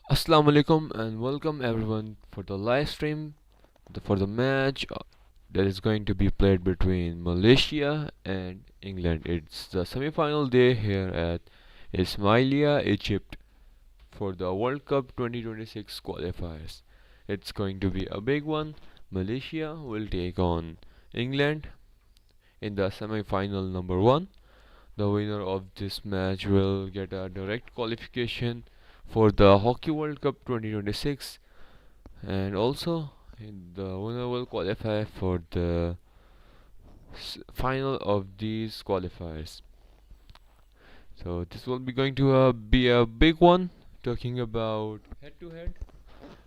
Assalamu alaikum and welcome everyone for the live stream for the match that is going to be played between Malaysia and England. It's the semi-final day here at Ismailia, Egypt for the World Cup 2026 qualifiers. It's going to be a big one. Malaysia will take on England in the semi-final number 1. The winner of this match will get a direct qualification for the Hockey World Cup 2026, and also the winner will qualify for the final of these qualifiers. So this will be going to be a big one. Talking about head to head,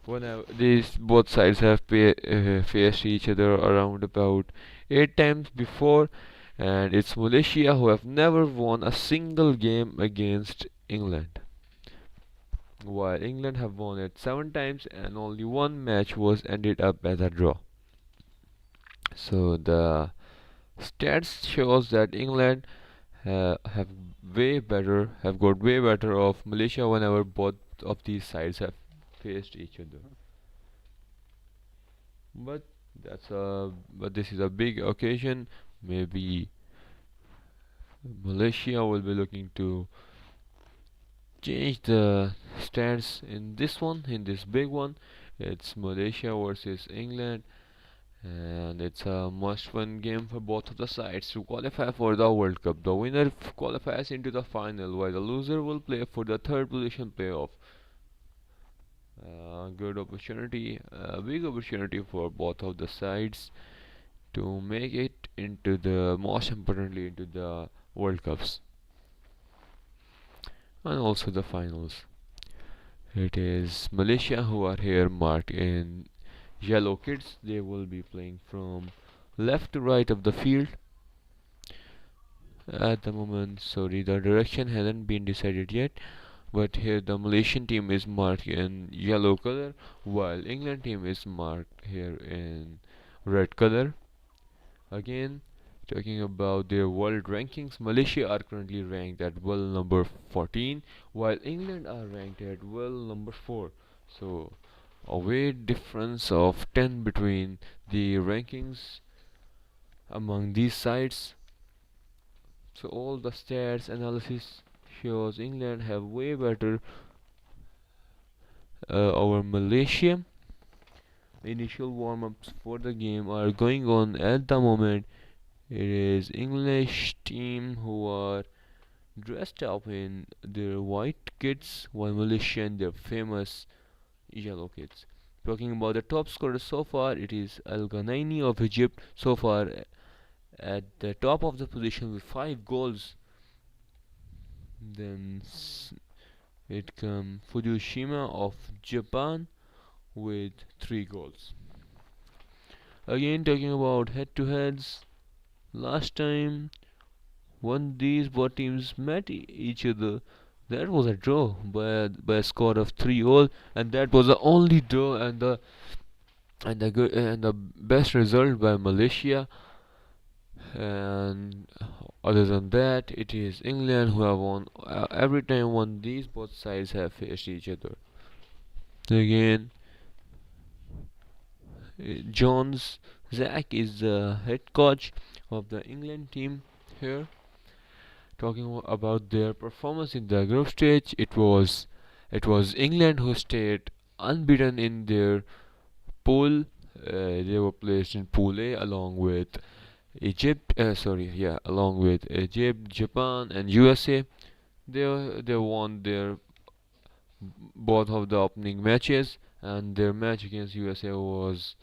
when these both sides have faced each other around about 8 times before, and it's Malaysia who have never won a single game against England, while England have won it 7 times and only one match was ended up as a draw. So the stats shows that England have got way better of Malaysia whenever both of these sides have faced each other. But but this is a big occasion. Maybe Malaysia will be looking to change the stance in this one, in this big one. It's Malaysia versus England, and it's a must-win game for both of the sides to qualify for the World Cup. The winner qualifies into the final, while the loser will play for the third position playoff. Good opportunity, a big opportunity for both of the sides to make it into the most importantly into the World Cups and also the finals. It is Malaysia who are here marked in yellow kits. They will be playing from left to right of the field at the moment. Sorry, the direction hasn't been decided yet, but here the Malaysian team is marked in yellow color while England team is marked here in red color. Again, talking about their world rankings, Malaysia are currently ranked at world number 14 while England are ranked at world number 4. So a weight difference of 10 between the rankings among these sides. So all the stats analysis shows England have way better over Malaysia. Initial warm-ups for the game are going on at the moment. It is English team who are dressed up in their white kits while Malaysia in their famous yellow kits. Talking about the top scorer so far, it is Al Ghanaini of Egypt so far at the top of the position with 5 goals. Then it comes Fukushima of Japan with 3 goals. Again, talking about head to heads, last time when these both teams met each other, that was a draw by a score of 3-all, and that was the only draw and the best result by Malaysia. And other than that, it is England who have won every time when these both sides have faced each other. Again, Jones Zach is the head coach of the England team here. Talking about their performance in the group stage, it was England who stayed unbeaten in their pool. They were placed in Pool A along with along with Egypt, Japan, and USA. They won their both of the opening matches, and their match against USA was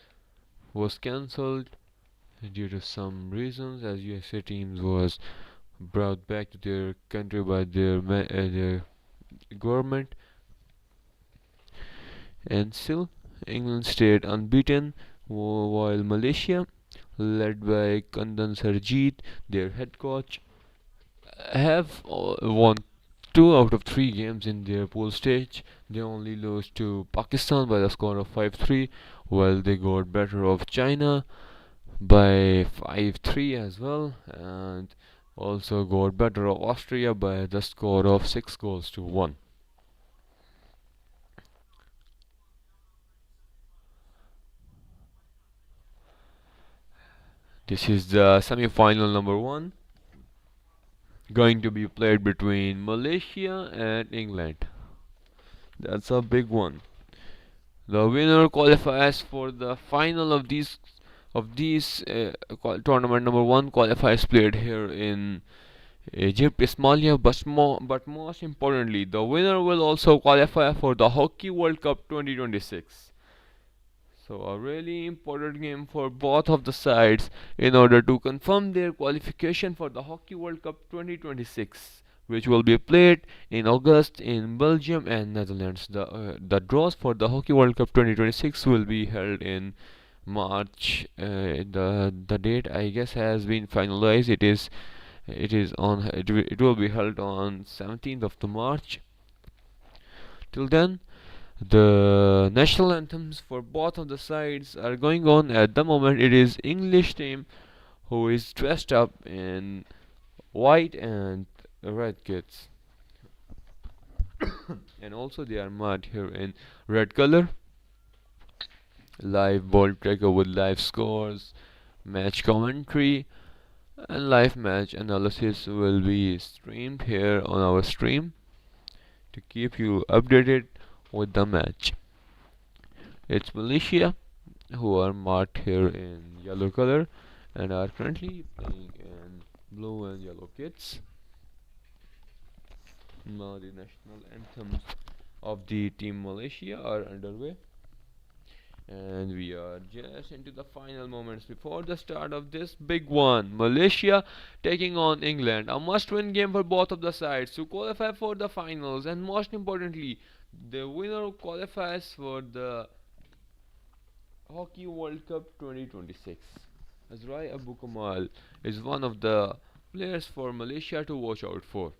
cancelled due to some reasons, as USA teams was brought back to their country by their government. And still, England stayed unbeaten, while Malaysia, led by Kandan Sarjeet, their head coach, have won 2 out of 3 games in their pool stage. They only lost to Pakistan by the score of 5-3, while they got better of China by 5-3 as well, and also got better of Austria by the score of 6 goals to 1. This is the semi-final number 1, going to be played between Malaysia and England. That's a big one. The winner qualifies for the final of these tournament number 1 qualifiers played here in Egypt, Somalia, but most importantly, the winner will also qualify for the Hockey World Cup 2026. So a really important game for both of the sides in order to confirm their qualification for the Hockey World Cup 2026, which will be played in August in Belgium and Netherlands. The draws for the Hockey World Cup 2026 will be held in March. The date I guess has been finalized. It will be held on 17th of the March. Till then, the national anthems for both of the sides are going on at the moment. It is English team who is dressed up in white and red kits, and also they are marked here in red color. Live ball tracker with live scores, match commentary, and live match analysis will be streamed here on our stream to keep you updated with the match. It's Malaysia who are marked here in yellow color and are currently playing in blue and yellow kits. Now the national anthems of the team Malaysia are underway, and we are just into the final moments before the start of this big one. Malaysia taking on England, a must-win game for both of the sides to qualify for the finals, and most importantly, the winner qualifies for the Hockey World Cup 2026. Azrai Abu Kamal is one of the players for Malaysia to watch out for.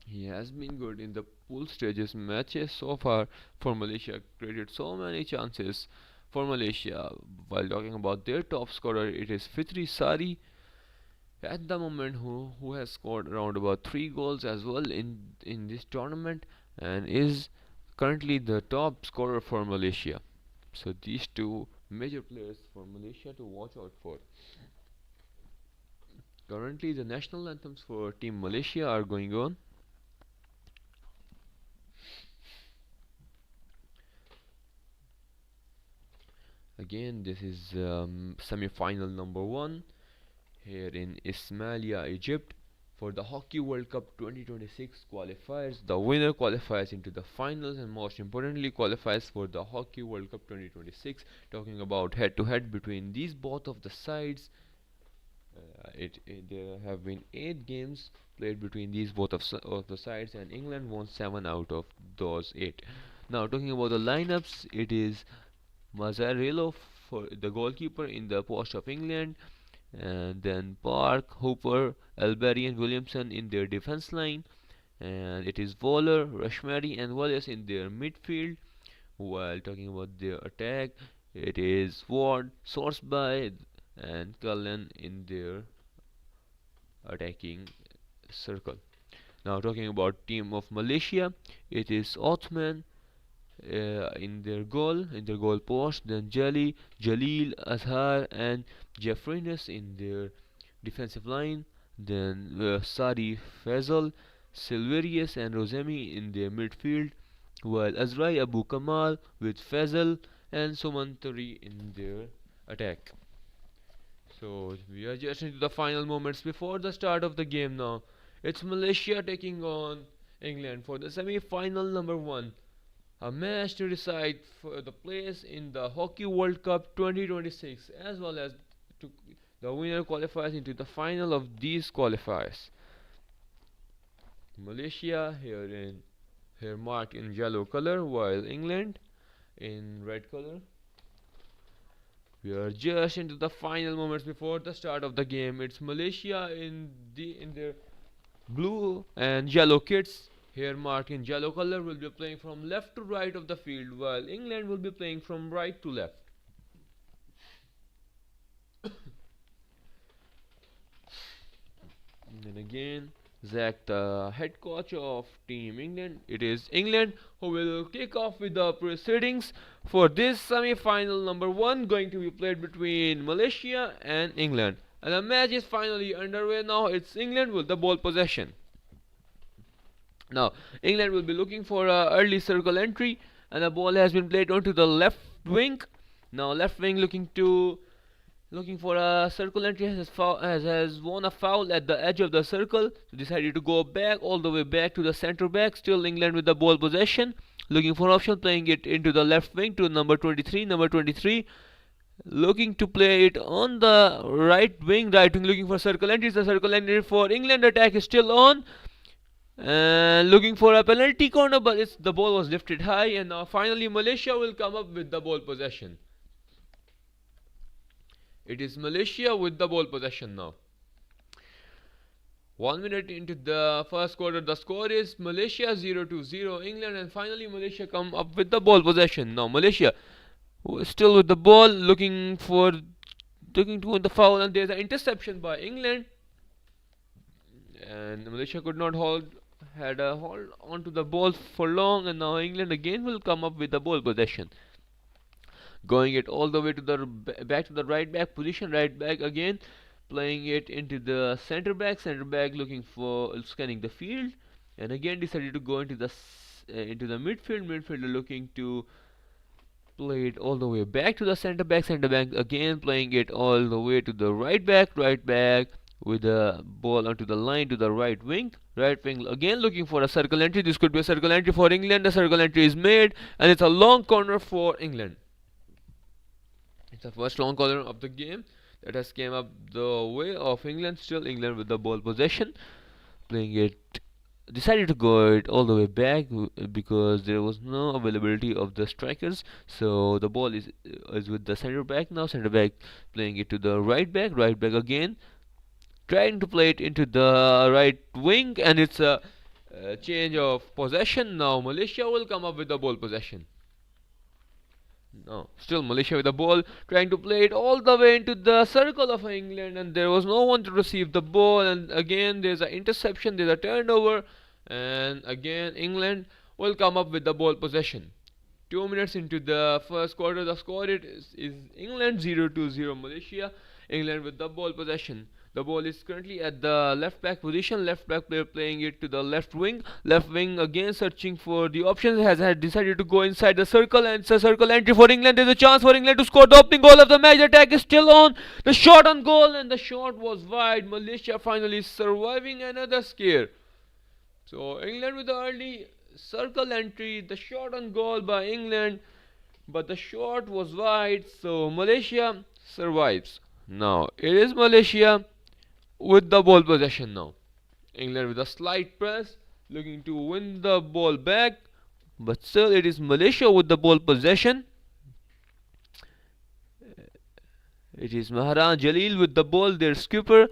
He has been good in the pool stages matches so far for Malaysia, created so many chances for Malaysia. While talking about their top scorer, it is Fitri Sari at the moment who has scored around about 3 goals as well in this tournament and is currently the top scorer for Malaysia. So these two major players for Malaysia to watch out for. Currently the national anthems for Team Malaysia are going on. Again, this is semi-final number 1 here in Ismailia, Egypt, for the Hockey World Cup 2026 qualifiers. The winner qualifies into the finals and most importantly qualifies for the Hockey World Cup 2026. Talking about head-to-head between these both of the sides, there have been 8 games played between these both of the sides, and England won 7 out of those 8. Now talking about the lineups, it is Mazzarello for the goalkeeper in the post of England, and then Park, Hooper, Albury and Williamson in their defense line, and it is Waller, Rashmari and Wallace in their midfield. While talking about their attack, it is Ward, Sorsby and Cullen in their attacking circle. Now talking about team of Malaysia, it is Othman in their goal post, then Jalil, Azhar and Jeffrinus in their defensive line, then Sadi Faisal, Silverius and Rosemi in their midfield, while Azrai Abu Kamal with Faisal and Sumantari in their attack. So we are just into the final moments before the start of the game now. It's Malaysia taking on England for the semi-final number 1, a match to decide for the place in the Hockey World Cup 2026, as well as to the winner qualifies into the final of these qualifiers. Malaysia here marked in yellow color, while England in red color. We are just into the final moments before the start of the game. It's Malaysia in their blue and yellow kits, here marked in yellow color, will be playing from left to right of the field, while England will be playing from right to left. And then again, Zach, the head coach of Team England. It is England who will kick off with the proceedings for this semi-final number one, going to be played between Malaysia and England. And the match is finally underway now. It's England with the ball possession. Now, England will be looking for a early circle entry, and the ball has been played onto the left wing. Now, left wing looking for a circle entry, has won a foul at the edge of the circle, so decided to go back all the way back to the centre back. Still England with the ball possession, looking for option, playing it into the left wing to number 23. Number 23 looking to play it on the right wing, looking for circle entries. The circle entry for England. Attack is still on, and looking for a penalty corner, but the ball was lifted high, and now finally Malaysia will come up with the ball possession. It is Malaysia with the ball possession now. 1 minute into the first quarter, the score is Malaysia 0-0 England, and finally Malaysia come up with the ball possession. Now Malaysia still with the ball, looking to win the foul, and there's an interception by England, and Malaysia could not had a hold onto the ball for long, and now England again will come up with the ball possession, going it all the way to the back to the right back position. Right back again, playing it into the center back. Center back looking for scanning the field, and again decided to go into the midfield. Midfielder looking to play it all the way back to the center back. Center back again playing it all the way to the right back. Right back with the ball onto the line to the right wing. Right wing again looking for a circle entry. This could be a circle entry for England. The circle entry is made, and it's a long corner for England. It's the first long corner of the game that has came up the way of England. Still England with the ball possession, playing it, decided to go it all the way back because there was no availability of the strikers. So the ball is with the center back now. Center back playing it to the right back. Right back again, trying to play it into the right wing, and it's a change of possession. Now Malaysia will come up with the ball possession. No, still Malaysia with the ball, trying to play it all the way into the circle of England, and there was no one to receive the ball, and again there's an interception, there's a turnover, and again England will come up with the ball possession. 2 minutes into the first quarter, the score is England 0-0 Malaysia. England with the ball possession. The ball is currently at the left back position. Left back player playing it to the left wing. Left wing again searching for the options. Has decided to go inside the circle, and it's a circle entry for England. There's a chance for England to score the opening goal of the match. The attack is still on. The shot on goal, and the shot was wide. Malaysia finally surviving another scare. So England with the early circle entry. The shot on goal by England, but the shot was wide. So Malaysia survives. Now it is Malaysia with the ball possession now. England with a slight press, looking to win the ball back, but still it is Malaysia with the ball possession. It is Maharan Jalil with the ball, their skipper,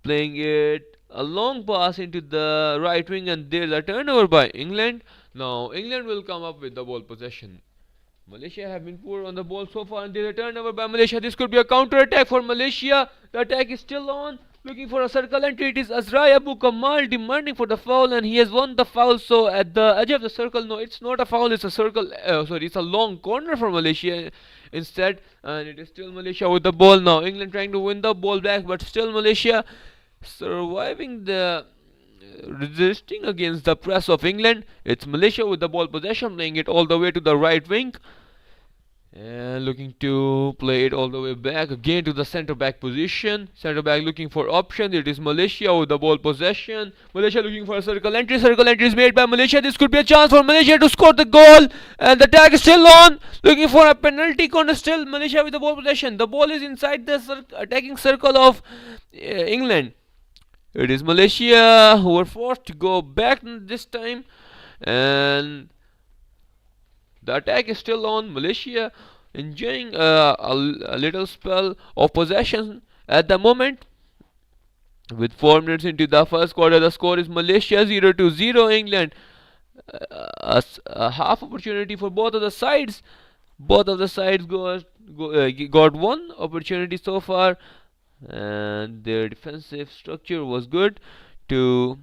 playing it a long pass into the right wing, and there's a turnover by England. Now England will come up with the ball possession. Malaysia have been poor on the ball so far, and there's a turnover by Malaysia. This could be a counter attack for Malaysia. The attack is still on, looking for a circle entry. It is Azrai Abu Kamal demanding for the foul, and he has won the foul. So at the edge of the circle, no, it's not a foul, it's a circle. It's a long corner for Malaysia instead, and it is still Malaysia with the ball now. England trying to win the ball back, but still Malaysia surviving the resisting against the press of England. It's Malaysia with the ball possession, playing it all the way to the right wing, and looking to play it all the way back again to the centre back position. Centre back looking for options. It is Malaysia with the ball possession. Malaysia looking for a circle entry. Circle entry is made by Malaysia. This could be a chance for Malaysia to score the goal, and the tag is still on, looking for a penalty corner. Still Malaysia with the ball possession. The ball is inside the attacking circle of England. It is Malaysia who were forced to go back this time, and the attack is still on. Malaysia enjoying a little spell of possession at the moment. With 4 minutes into the first quarter, the score is Malaysia 0-0 England. A half opportunity for both of the sides. Both of the sides got one opportunity so far, and their defensive structure was good to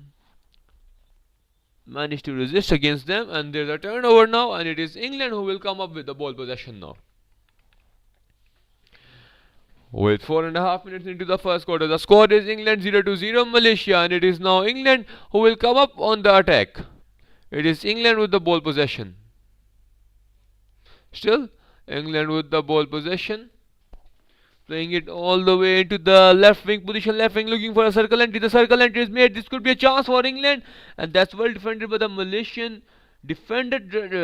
managed to resist against them, and there's a turnover now, and it is England who will come up with the ball possession now. With 4.5 minutes into the first quarter, the score is England 0-0 Malaysia, and it is now England who will come up on the attack. It is England with the ball possession. Still, England with the ball possession. Playing it all the way into the left wing position. Left wing looking for a circle entry. The circle entry is made. This could be a chance for England. And that's well defended by the Malaysian defender.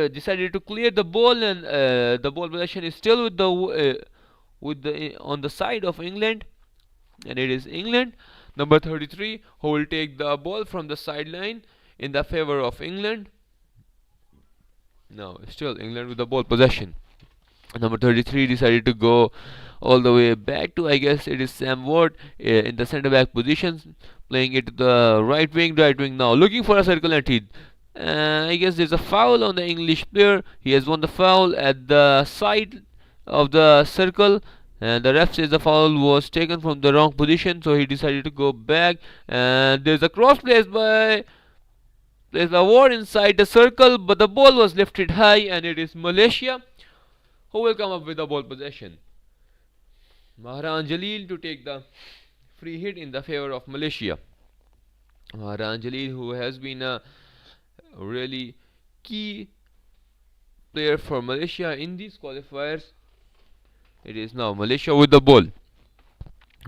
Decided to clear the ball, and the ball possession is still with the on the side of England. And it is England, number 33, who will take the ball from the sideline in the favor of England. Now, still England with the ball possession. Number 33 decided to go all the way back to, I guess it is Sam Ward, in the centre back position, playing it to the right wing now, looking for a circle entry. I guess there's a foul on the English player. He has won the foul at the side of the circle, and the ref says the foul was taken from the wrong position, so he decided to go back. And there's a cross placed by Ward inside the circle, but the ball was lifted high, and it is Malaysia who will come up with the ball possession. Mahran Jalil to take the free hit in the favor of Malaysia. Mahran Jalil, who has been a really key player for Malaysia in these qualifiers. It is now Malaysia with the ball.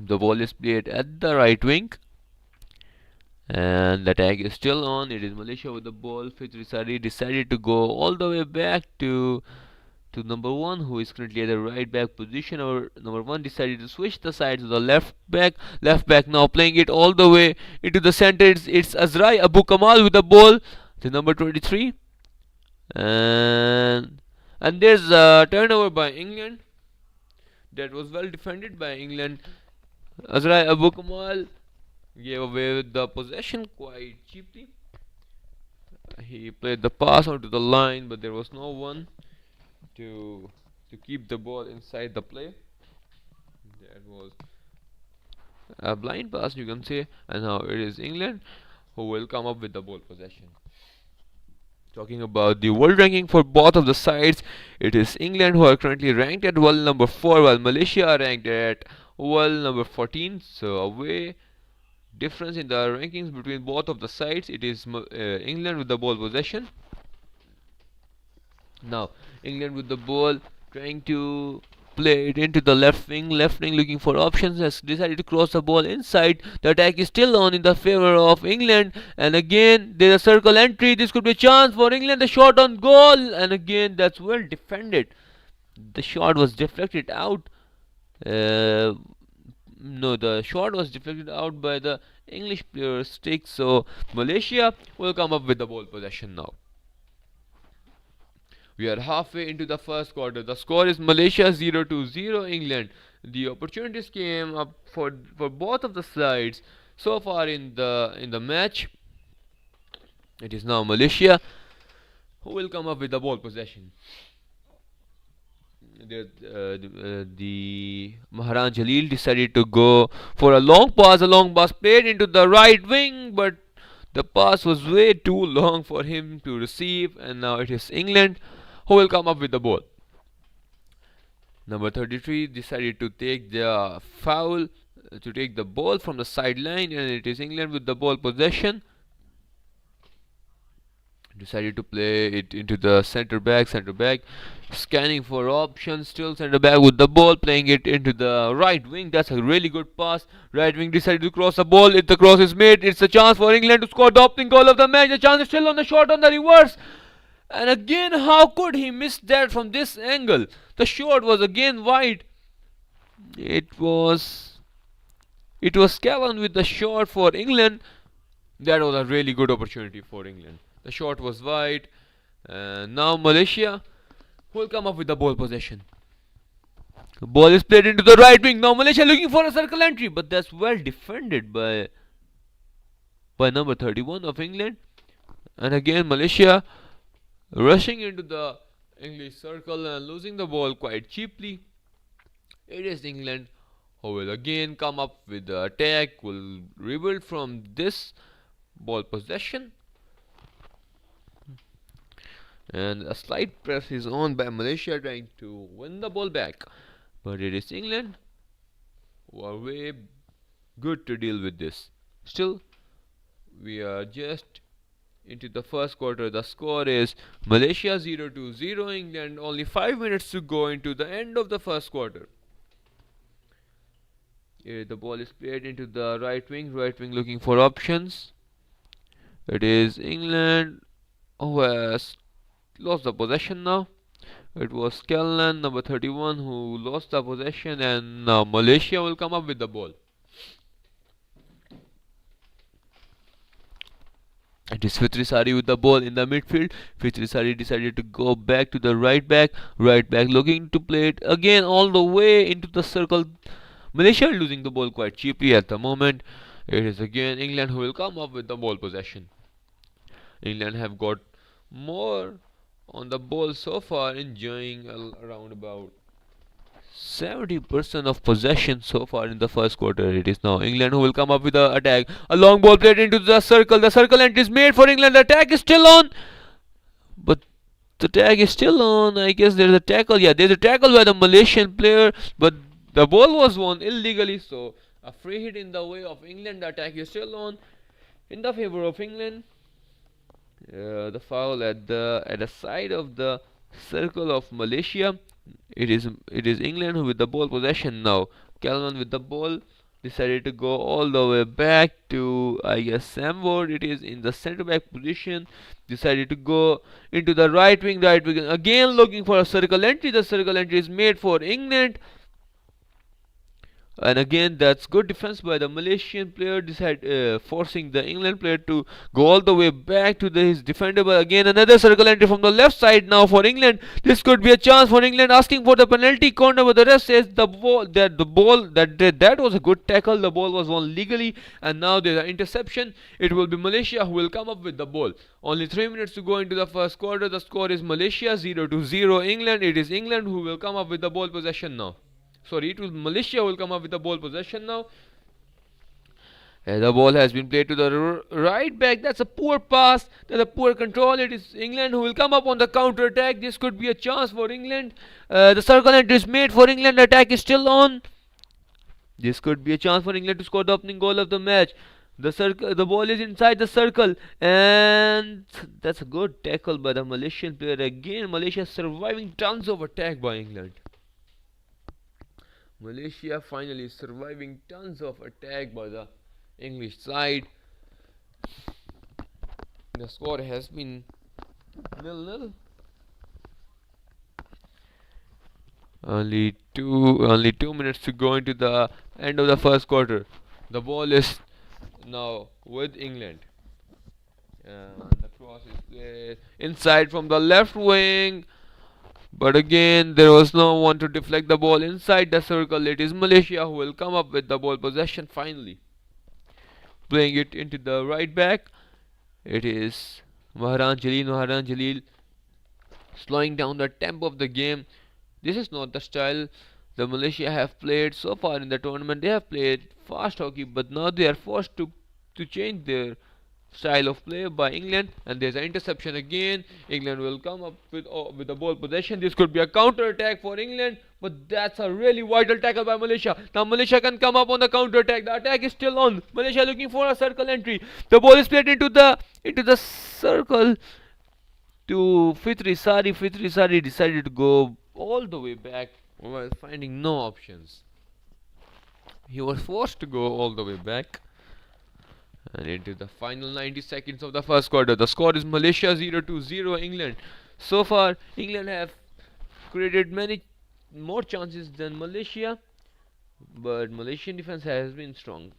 The ball is played at the right wing, and the tag is still on. It is Malaysia with the ball. Fitri Sari decided to go all the way back to number 1, who is currently at the right back position. Or number 1 decided to switch the side to the left back. Now playing it all the way into the center. It's Azrai Abu Kamal with the ball, the number 23, and there's a turnover by England. That was well defended by England. Azrai Abu Kamal gave away the possession quite cheaply. He played the pass onto the line, but there was no one to keep the ball inside the play. That was a blind pass, you can say. And now it is England who will come up with the ball possession. Talking about the world ranking for both of the sides, it is England who are currently ranked at world number 4, while Malaysia are ranked at world number 14. So away difference in the rankings between both of the sides. It is England with the ball possession. Now England with the ball, trying to play it into the left wing looking for options, has decided to cross the ball inside. The attack is still on in the favor of England, and again there's a circle entry. This could be a chance for England. The shot on goal, and again that's well defended. The shot was deflected out. No, the shot was deflected out by the English player's stick. So Malaysia will come up with the ball possession now. We are halfway into the first quarter. The score is Malaysia 0-0 England. The opportunities came up for both of the sides so far in the match. It is now Malaysia who will come up with the ball possession. The Mahran Jalil decided to go for a long pass played into the right wing, but the pass was way too long for him to receive, and now it is England who will come up with the ball. Number 33 decided to take the foul, to take the ball from the sideline, and it is England with the ball possession. Decided to play it into the centre back, scanning for options. Still centre back with the ball, playing it into the right wing. That's a really good pass. Right wing decided to cross the ball. If the cross is made, it's a chance for England to score the opening goal of the match. The chance is still on the shot on the reverse. And again, how could he miss that from this angle? The shot was again wide. It was Cavan with the shot for England. That was a really good opportunity for England. The shot was wide. Now Malaysia will come up with the ball possession. The ball is played into the right wing. Now Malaysia looking for a circle entry, but that's well defended by number 31 of England. And again Malaysia rushing into the English circle and losing the ball quite cheaply. It is England who will again come up with the attack, will rebuild from this ball possession. And a slight press is on by Malaysia trying to win the ball back. But it is England who are way good to deal with this. Still, we are just into the first quarter. The score is Malaysia 0-0 England. Only 5 minutes to go into the end of the first quarter. Here the ball is played into the right wing looking for options. It is England who has lost the possession now. It was Kellan, number 31, who lost the possession, and now Malaysia will come up with the ball. It is Fitri Sari with the ball in the midfield. Fitri Sari decided to go back to the right back. Right back looking to play it again all the way into the circle. Malaysia losing the ball quite cheaply at the moment. It is again England who will come up with the ball possession. England have got more on the ball so far, enjoying around about 70% of possession so far in the first quarter. It is now England who will come up with the attack. A long ball played into the circle. The circle entry is made for England. The attack is still on. But the tag is still on. I guess there's a tackle. Yeah, there's a tackle by the Malaysian player. But the ball was won illegally. So a free hit in the way of England. The attack is still on in the favor of England. The foul at the side of the circle of Malaysia. It is England who with the ball possession now. Calman with the ball decided to go all the way back to, I guess, Sam Ward. It is in the centre back position. Decided to go into the right wing again looking for a circle entry. The circle entry is made for England. And again, that's good defense by the Malaysian player, forcing the England player to go all the way back to his defender. But again, another circle entry from the left side now for England. This could be a chance for England, asking for the penalty corner. But the rest says that was a good tackle. The ball was won legally, and now there's an interception. It will be Malaysia who will come up with the ball. Only 3 minutes to go into the first quarter. The score is Malaysia 0-0 England. It is England who will come up with the ball possession now. Sorry, it was Malaysia will come up with the ball possession now. And the ball has been played to the right back. That's a poor pass. That's a poor control. It is England who will come up on the counter attack. This could be a chance for England. The circle entry is made for England. The attack is still on. This could be a chance for England to score the opening goal of the match. The ball is inside the circle, and that's a good tackle by the Malaysian player. Again, Malaysia surviving tons of attack by England. Malaysia finally surviving tons of attack by the English side. The score has been 0-0. Only two minutes to go into the end of the first quarter. The ball is now with England. And the cross is played inside from the left wing. But again, there was no one to deflect the ball inside the circle. It is Malaysia who will come up with the ball possession finally. Playing it into the right back. It is Maharan Jalil slowing down the tempo of the game. This is not the style the Malaysia have played so far in the tournament. They have played fast hockey, but now they are forced to change their style of play by England, and there's an interception again. England will come up with the ball possession. This could be a counter attack for England, but that's a really vital tackle by Malaysia. Now Malaysia can come up on the counter attack. The attack is still on. Malaysia looking for a circle entry. The ball is played into the circle to Fitri Sari. Fitri Sari decided to go all the way back while finding no options. He was forced to go all the way back. And into the final 90 seconds of the first quarter. The score is Malaysia 0-0 England. So far, England have created many more chances than Malaysia, but Malaysian defense has been strong.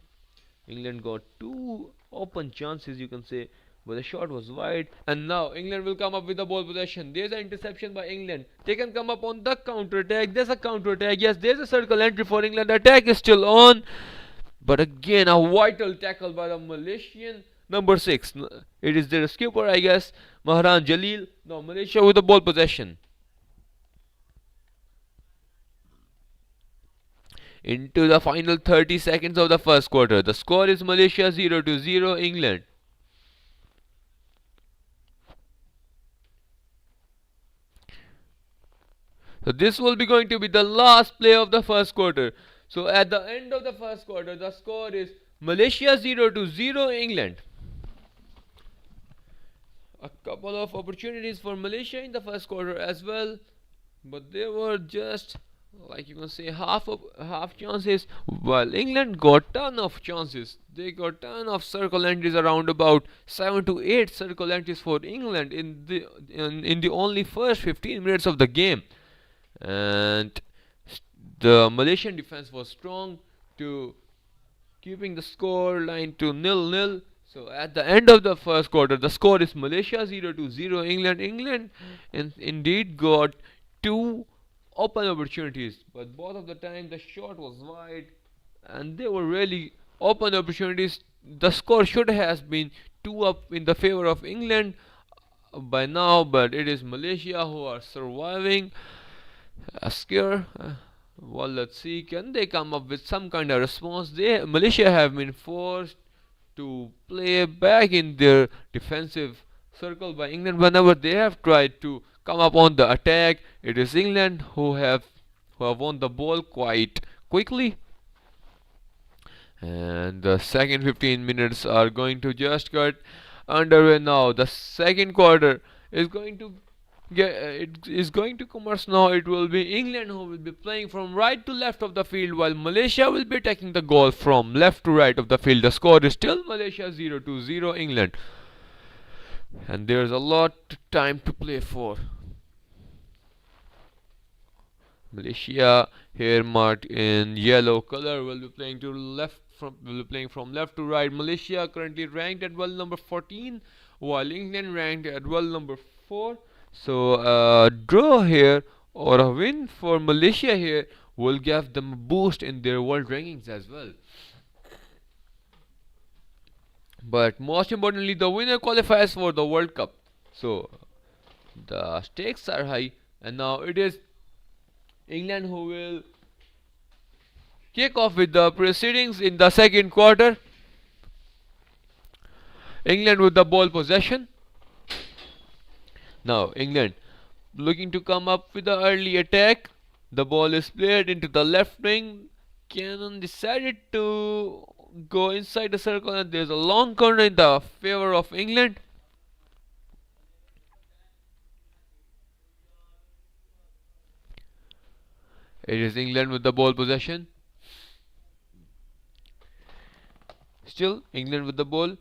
England got two open chances, you can say, but the shot was wide. And now England will come up with the ball possession. There's an interception by England. They can come up on the counter attack. There's a counter attack. Yes, there's a circle entry for England. The attack is still on. But again, a vital tackle by the Malaysian number 6. It is their skipper, I guess, Maharan Jalil. Now Malaysia with the ball possession. Into the final 30 seconds of the first quarter. The score is Malaysia 0-0 England. So this will be going to be the last play of the first quarter. So at the end of the first quarter, the score is Malaysia 0-0 England. A couple of opportunities for Malaysia in the first quarter as well, but they were just, like you can say, half chances, while England got ton of chances. They got ton of circle entries, around about 7 to 8 circle entries for England in the only first 15 minutes of the game. And the Malaysian defense was strong to keeping the score line to 0-0. So at the end of the first quarter, the score is Malaysia 0-0 England. England indeed got two open opportunities, but both of the time the shot was wide, and they were really open opportunities. The score should have been 2-up in the favor of England by now, but it is Malaysia who are surviving a scare. Well, let's see, can they come up with some kind of response? Malaysia have been forced to play back in their defensive circle by England whenever they have tried to come up on the attack. It is England who have won the ball quite quickly. And the second 15 minutes are going to just get underway now. The second quarter is going to it is going to commence now. It will be England who will be playing from right to left of the field, while Malaysia will be taking the goal from left to right of the field. The score is still Malaysia 0-0 England, and there's a lot time to play for. Malaysia, here marked in yellow color, will be playing from left to right. Malaysia currently ranked at world number 14, while England ranked at world number 4. So a draw here or a win for Malaysia here will give them a boost in their world rankings as well. But most importantly, the winner qualifies for the World Cup. So the stakes are high, and now it is England who will kick off with the proceedings in the second quarter. England with the ball possession. Now England looking to come up with the early attack. The ball is played into the left wing. Cannon decided to go inside the circle, and there's a long corner in the favor of England. It is England with the ball possession. Still England with the ball,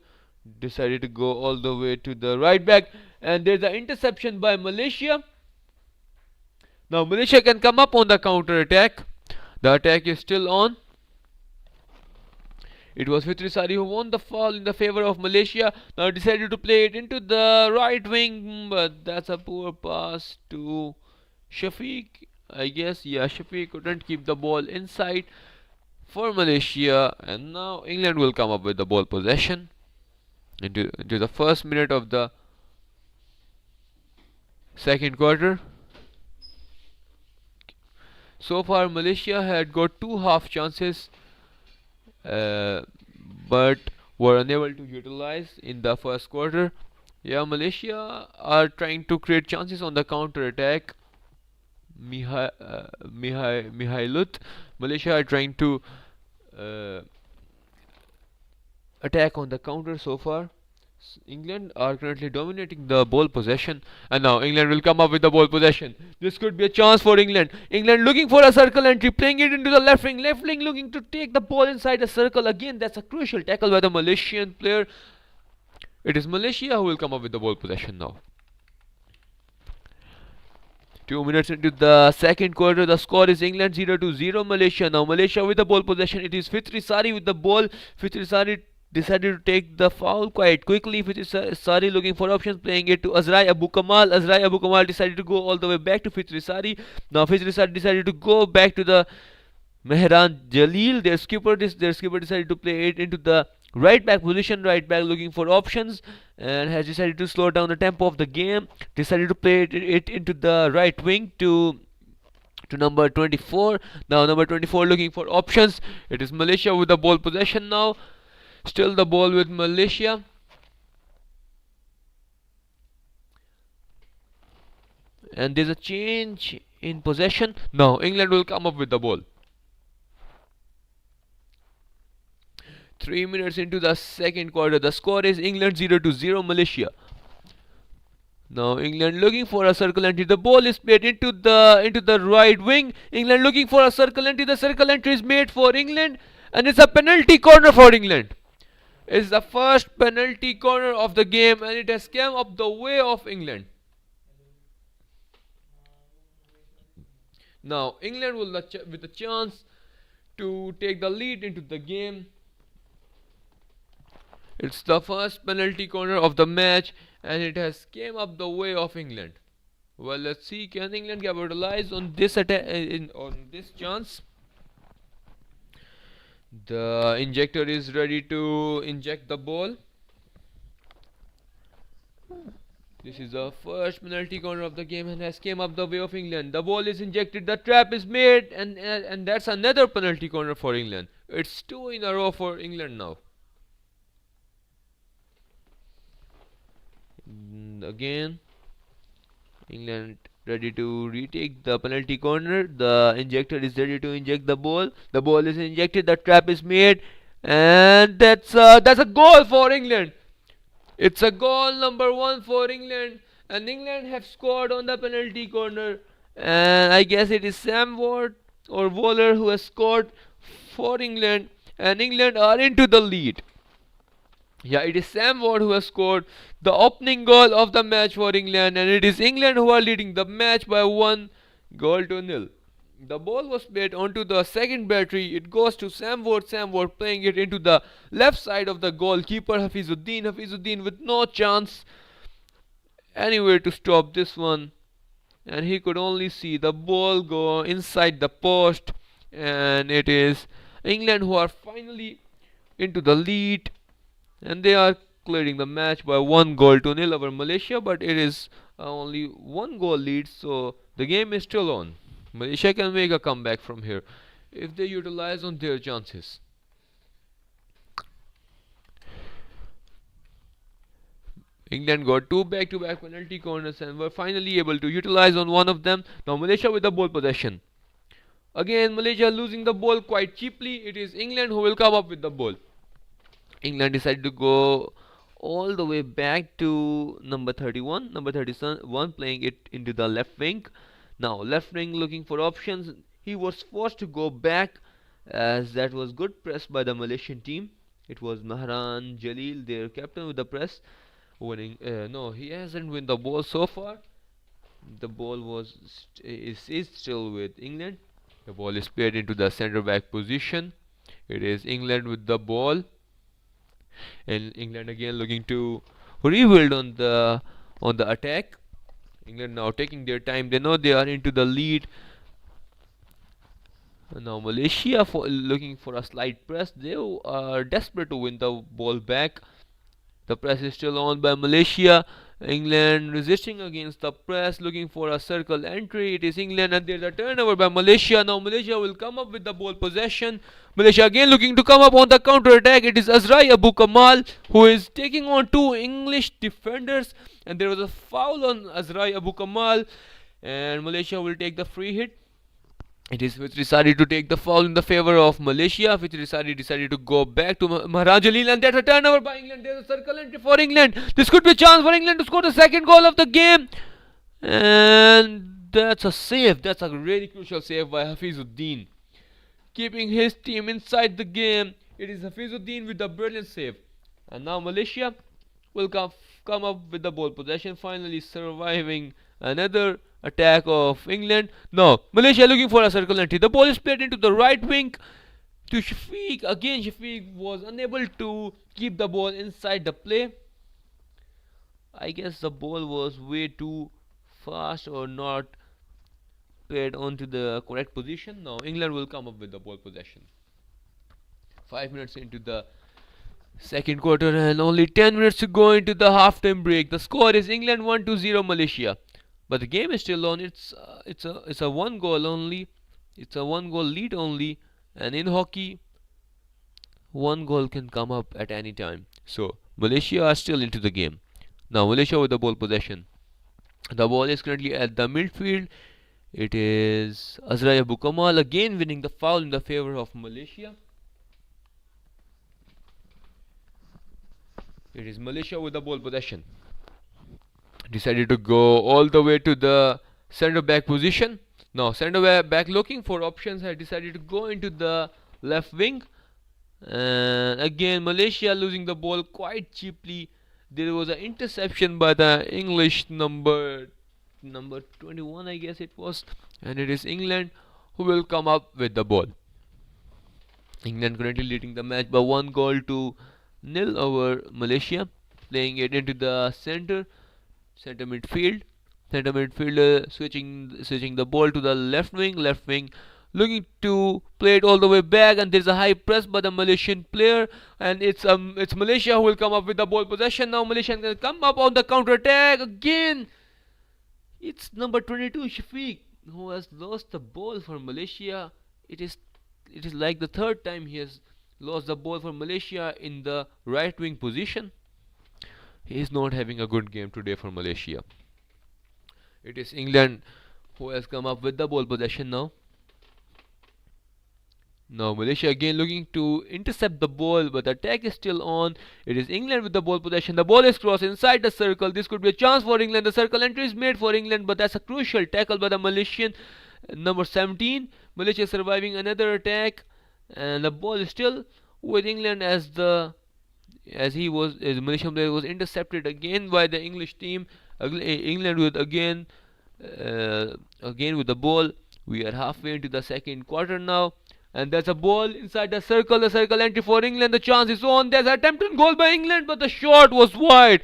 decided to go all the way to the right back, and there's an interception by Malaysia. Now Malaysia can come up on the counter attack. The attack is still on. It was Fitri Sari who won the foul in the favor of Malaysia. Now decided to play it into the right wing, but that's a poor pass to Shafiq. I guess, yeah, Shafiq couldn't keep the ball inside for Malaysia, and now England will come up with the ball possession into the first minute of the second quarter. So far Malaysia had got two half chances, but were unable to utilize in the first quarter. Yeah, Malaysia are trying to create chances on the counter attack. Mihailut, Malaysia are trying to attack on the counter so far. England are currently dominating the ball possession, and now England will come up with the ball possession. This could be a chance for England. England looking for a circle entry, playing it into the left wing. Left wing looking to take the ball inside the circle. Again, that's a crucial tackle by the Malaysian player. It is Malaysia who will come up with the ball possession now. 2 minutes into the second quarter, the score is England 0-0 Malaysia. Now Malaysia with the ball possession. It is Fitri Sari with the ball. Fitri Sari decided to take the foul quite quickly. Fitri Sari looking for options, playing it to Azrai Abu Kamal. Azrai Abu Kamal decided to go all the way back to Fitri Sari. Now Fitri Sari decided to go back to the Mehran Jalil. Their skipper decided to play it into the right back position. Right back looking for options and has decided to slow down the tempo of the game. Decided to play it into the right wing to number 24. Now number 24 looking for options. It is Malaysia with the ball possession now. Still the ball with Malaysia. And there's a change in possession. Now England will come up with the ball. 3 minutes into the second quarter, the score is England 0-0 Malaysia. Now England looking for a circle entry. The ball is played into the right wing. England looking for a circle entry. The circle entry is made for England, and it's a penalty corner for England. It's the first penalty corner of the game, and it has come up the way of England. Now England will with a chance to take the lead into the game. It's the first penalty corner of the match, and it has came up the way of England. Well, let's see, can England capitalize on this attack on this chance? The injector is ready to inject the ball. This is the first penalty corner of the game and has came up the way of England. The ball is injected, the trap is made, and that's another penalty corner for England. It's 2 in a row for England now. Again, England ready to retake the penalty corner. The injector is ready to inject the ball. The ball is injected, the trap is made, and that's a goal for England. It's a goal number 1 for England, and England have scored on the penalty corner. And I guess it is Sam Ward or Waller who has scored for England, and England are into the lead. Yeah, it is Sam Ward who has scored the opening goal of the match for England, and it is England who are leading the match by 1-0. The ball was played onto the second battery. It goes to Sam Ward. Sam Ward playing it into the left side of the goalkeeper Hafizuddin. Hafizuddin with no chance anywhere to stop this one, and he could only see the ball go inside the post, and it is England who are finally into the lead, and they are clearing the match by 1-0 over Malaysia, but it is only 1 goal lead, so the game is still on. Malaysia can make a comeback from here if they utilize on their chances. England got 2 back-to-back penalty corners and were finally able to utilize on one of them. Now Malaysia with the ball possession. Again, Malaysia losing the ball quite cheaply. It is England who will come up with the ball. England decided to go all the way back to number 31. Number 31 playing it into the left wing. Now left wing looking for options. He was forced to go back as that was good press by the Malaysian team. It was Mahran Jalil, their captain, with the press winning. No, he hasn't won the ball so far. The ball is still with England. The ball is played into the centre back position. It is England with the ball, and England again looking to rebuild on the attack. England now taking their time. They know they are into the lead. Now Malaysia looking for a slight press. They are desperate to win the ball back. The press is still on by Malaysia. England resisting against the press, looking for a circle entry. It is England, and there's a turnover by Malaysia. Now Malaysia will come up with the ball possession. Malaysia again looking to come up on the counter attack. It is Azrai Abu Kamal who is taking on 2 English defenders, and there was a foul on Azrai Abu Kamal, and Malaysia will take the free hit. It is Fitri Sari to take the foul in the favor of Malaysia. Fitri Sari decided to go back to Maharaj Jalil, and that's a turnover by England. There's a circle entry for England. This could be a chance for England to score the second goal of the game. And that's a save. That's a really crucial save by Hafizuddin, keeping his team inside the game. It is Hafizuddin with the brilliant save. And now Malaysia will come up with the ball possession, finally surviving another attack of England. Now Malaysia looking for a circle entry. The ball is played into the right wing to Shafiq. Again, Shafiq was unable to keep the ball inside the play. I guess the ball was way too fast or not played onto the correct position. Now England will come up with the ball possession. 5 minutes into the second quarter and only 10 minutes to go into the halftime break. The score is England 1-0 Malaysia. But the game is still on. It's a 1 goal only. It's a 1 goal lead only, and in hockey, 1 goal can come up at any time. So Malaysia are still into the game. Now Malaysia with the ball possession. The ball is currently at the midfield, It is Azraya Bukamal again winning the foul in the favor of Malaysia. It is Malaysia with the ball possession. Decided to go all the way to the center back position. Now center back looking for options had decided to go into the left wing. And again Malaysia losing the ball quite cheaply. There was an interception by the English number 21, I guess it was, and it is England who will come up with the ball. England currently leading the match by 1-0 over Malaysia, playing it into the center midfield. Center midfielder switching the ball to the left wing looking to play it all the way back, and there's a high press by the Malaysian player, and it's Malaysia who will come up with the ball possession. Now Malaysia can come up on the counter attack again. It's number 22 Shafiq who has lost the ball for Malaysia. It is like the third time he has lost the ball for Malaysia in the right wing position. He is not having a good game today for Malaysia. It is England who has come up with the ball possession now. Now Malaysia again looking to intercept the ball, but the attack is still on. It is England with the ball possession. The ball is crossed inside the circle. This could be a chance for England. The circle entry is made for England, but that's a crucial tackle by the Malaysian number 17. Malaysia surviving another attack, and the ball is still with England as the Malaysian player was intercepted again by the English team. England with again with the ball. We are halfway into the second quarter now. And there's a ball inside the circle entry for England. The chance is on. There's an attempted goal by England, but the shot was wide.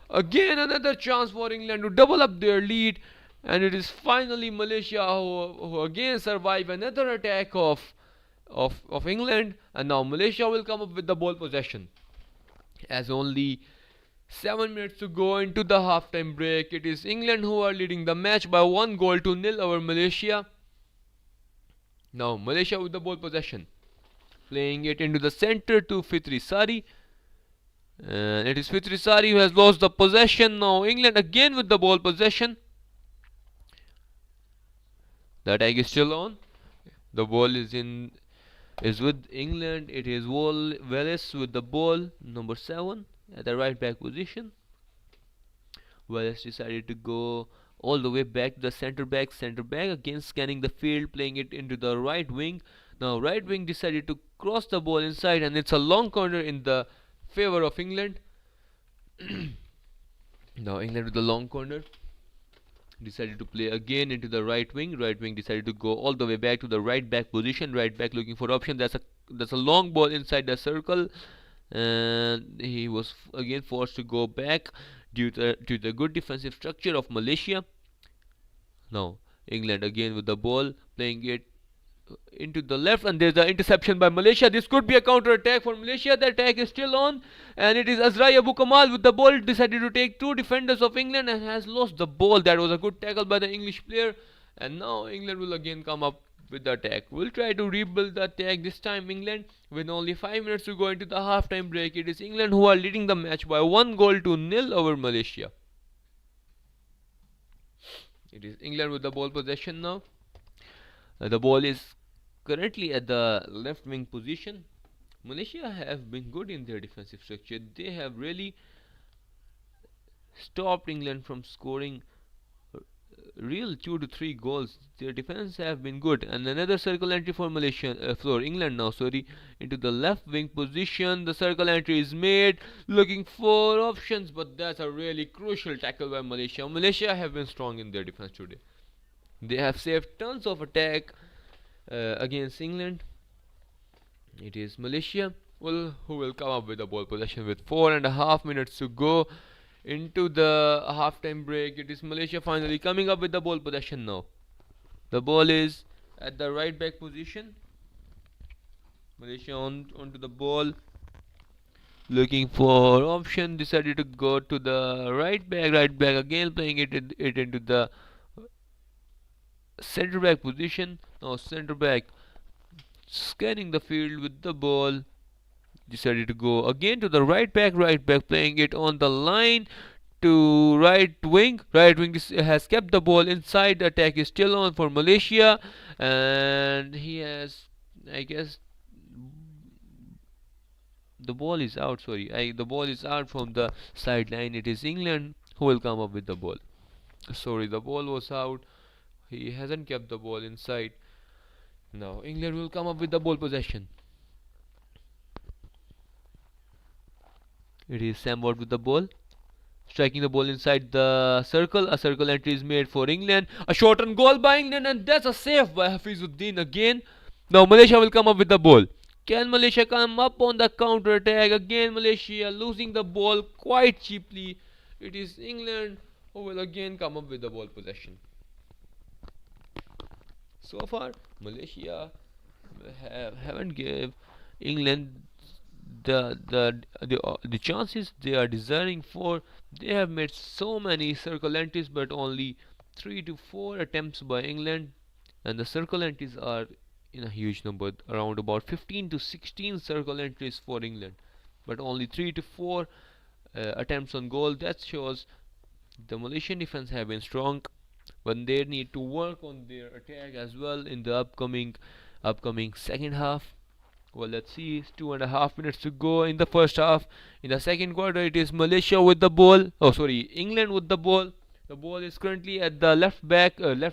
Again, another chance for England to double up their lead. And it is finally Malaysia who again survive another attack of England. And now Malaysia will come up with the ball possession. As only 7 minutes to go into the halftime break, it is England who are leading the match by 1-0 over Malaysia. Now Malaysia with the ball possession, playing it into the center to Fitri Sari, and it is Fitri Sari who has lost the possession. Now England again with the ball possession. The attack is still on. The ball is with England. It is Wallace with the ball, number 7 at the right back position. Wallace decided to go all the way back to the center back again scanning the field, playing it into the right wing. Now right wing decided to cross the ball inside, and it's a long corner in the favor of England. Now England with the long corner decided to play again into the right wing. Right wing decided to go all the way back to the right back position. Right back looking for option. That's a long ball inside the circle, and he was again forced to go back due to the good defensive structure of Malaysia. Now England again with the ball, playing it into the left, and there's an interception by Malaysia. This could be a counter attack for Malaysia. The attack is still on, and it is Azraya Bukamal with the ball, decided to take 2 defenders of England and has lost the ball. That was a good tackle by the English player, and now England will again come up with the attack. We'll try to rebuild the attack this time. England with only 5 minutes to go into the halftime break. It is England who are leading the match by 1-0 over Malaysia. It is England with the ball possession now. The ball is currently at the left wing position. Malaysia have been good in their defensive structure. They have really stopped England from scoring real 2 to 3 goals. Their defense have been good. And another circle entry for England now, into the left wing position. The circle entry is made, looking for options, but that's a really crucial tackle by Malaysia. Malaysia have been strong in their defense today. They have saved tons of attack against England. It is Malaysia who will come up with the ball possession with 4.5 minutes to go into the halftime break. It is Malaysia finally coming up with the ball possession now. The ball is at the right back position. Malaysia onto the ball, looking for option, decided to go to the right back again, playing it into the center back position. Now center back scanning the field with the ball, decided to go again to the right back, playing it on the line to right wing. Right wing has kept the ball inside. The attack is still on for Malaysia, and he has, I guess, the ball is out. Sorry, the ball is out from the sideline. It is England who will come up with the ball. Sorry, the ball was out. He hasn't kept the ball inside. Now England will come up with the ball possession. It is Sam Watt with the ball, striking the ball inside the circle. A circle entry is made for England. A shot on goal by England, and that's a save by Hafizuddin again. Now Malaysia will come up with the ball. Can Malaysia come up on the counter attack? Again Malaysia losing the ball quite cheaply. It is England who will again come up with the ball possession. So far Malaysia haven't gave England the chances they are desiring for. They have made so many circle entries, but only 3 to 4 attempts by England, and the circle entries are in a huge number, around about 15 to 16 circle entries for England, but only 3 to 4 attempts on goal. That shows the Malaysian defense have been strong, but they need to work on their attack as well in the upcoming second half. Well, let's see. It's 2.5 minutes to go in the first half. In the second quarter, it is Malaysia with the ball. Oh, sorry, England with the ball. The ball is currently at the left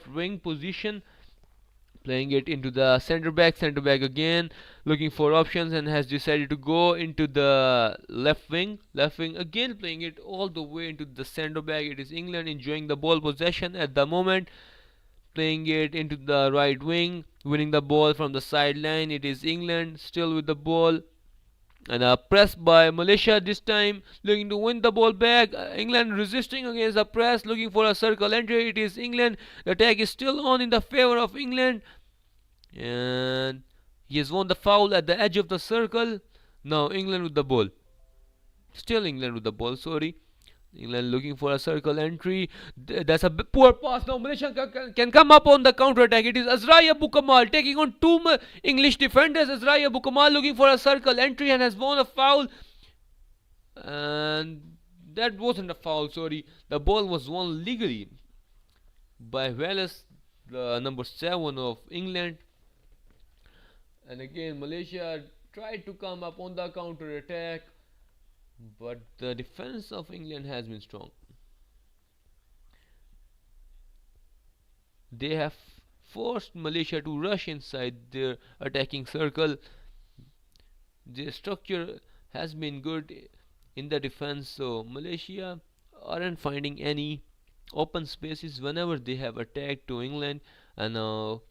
wing position, playing it into the center back. Center back again, looking for options, and has decided to go into the left wing. Left wing again, playing it all the way into the center back. It is England enjoying the ball possession at the moment, playing it into the right wing, winning the ball from the sideline. It is England still with the ball, and a press by Malaysia this time, looking to win the ball back. England resisting against the press, looking for a circle entry. It is England. The attack is still on in the favor of England, and he has won the foul at the edge of the circle. Now England with the ball. Still England with the ball, sorry. England looking for a circle entry. That's a poor pass. Now Malaysia can come up on the counter attack. It is Azrai Abu Kamal taking on two English defenders. Azrai Abu Kamal looking for a circle entry and has won a foul. And that wasn't a foul, sorry. The ball was won legally by Wallace, the number 7 of England. And again Malaysia tried to come up on the counter attack, but the defense of England has been strong. They have forced Malaysia to rush inside their attacking circle. Their structure has been good in the defense, so Malaysia aren't finding any open spaces whenever they have attacked to England. And now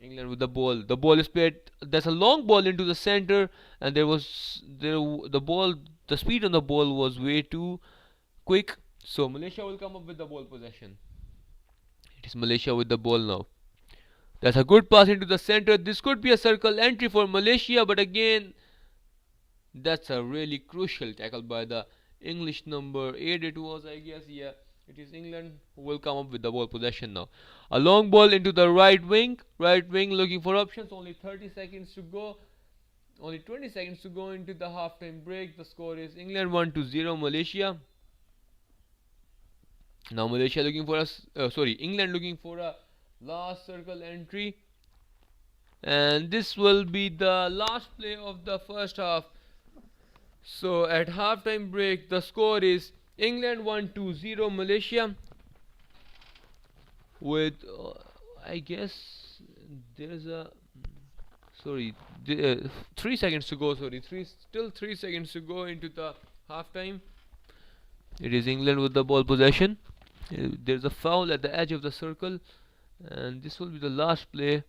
England with the ball. The ball is played. There's a long ball into the center, and the speed on the ball was way too quick. So Malaysia will come up with the ball possession. It is Malaysia with the ball now. That's a good pass into the center. This could be a circle entry for Malaysia, but again, that's a really crucial tackle by the English number 8. It was, I guess, yeah. It is England who will come up with the ball possession now. A long ball into the right wing. Right wing looking for options. Only 30 seconds to go. Only 20 seconds to go into the halftime break. The score is England 1-0 Malaysia. Now Malaysia looking for England looking for a last circle entry. And this will be the last play of the first half. So at halftime break, the score is England 1-0 Malaysia, with I guess there's a 3 seconds to go. Still 3 seconds to go into the halftime. It is England with the ball possession. There's a foul at the edge of the circle, and this will be the last play.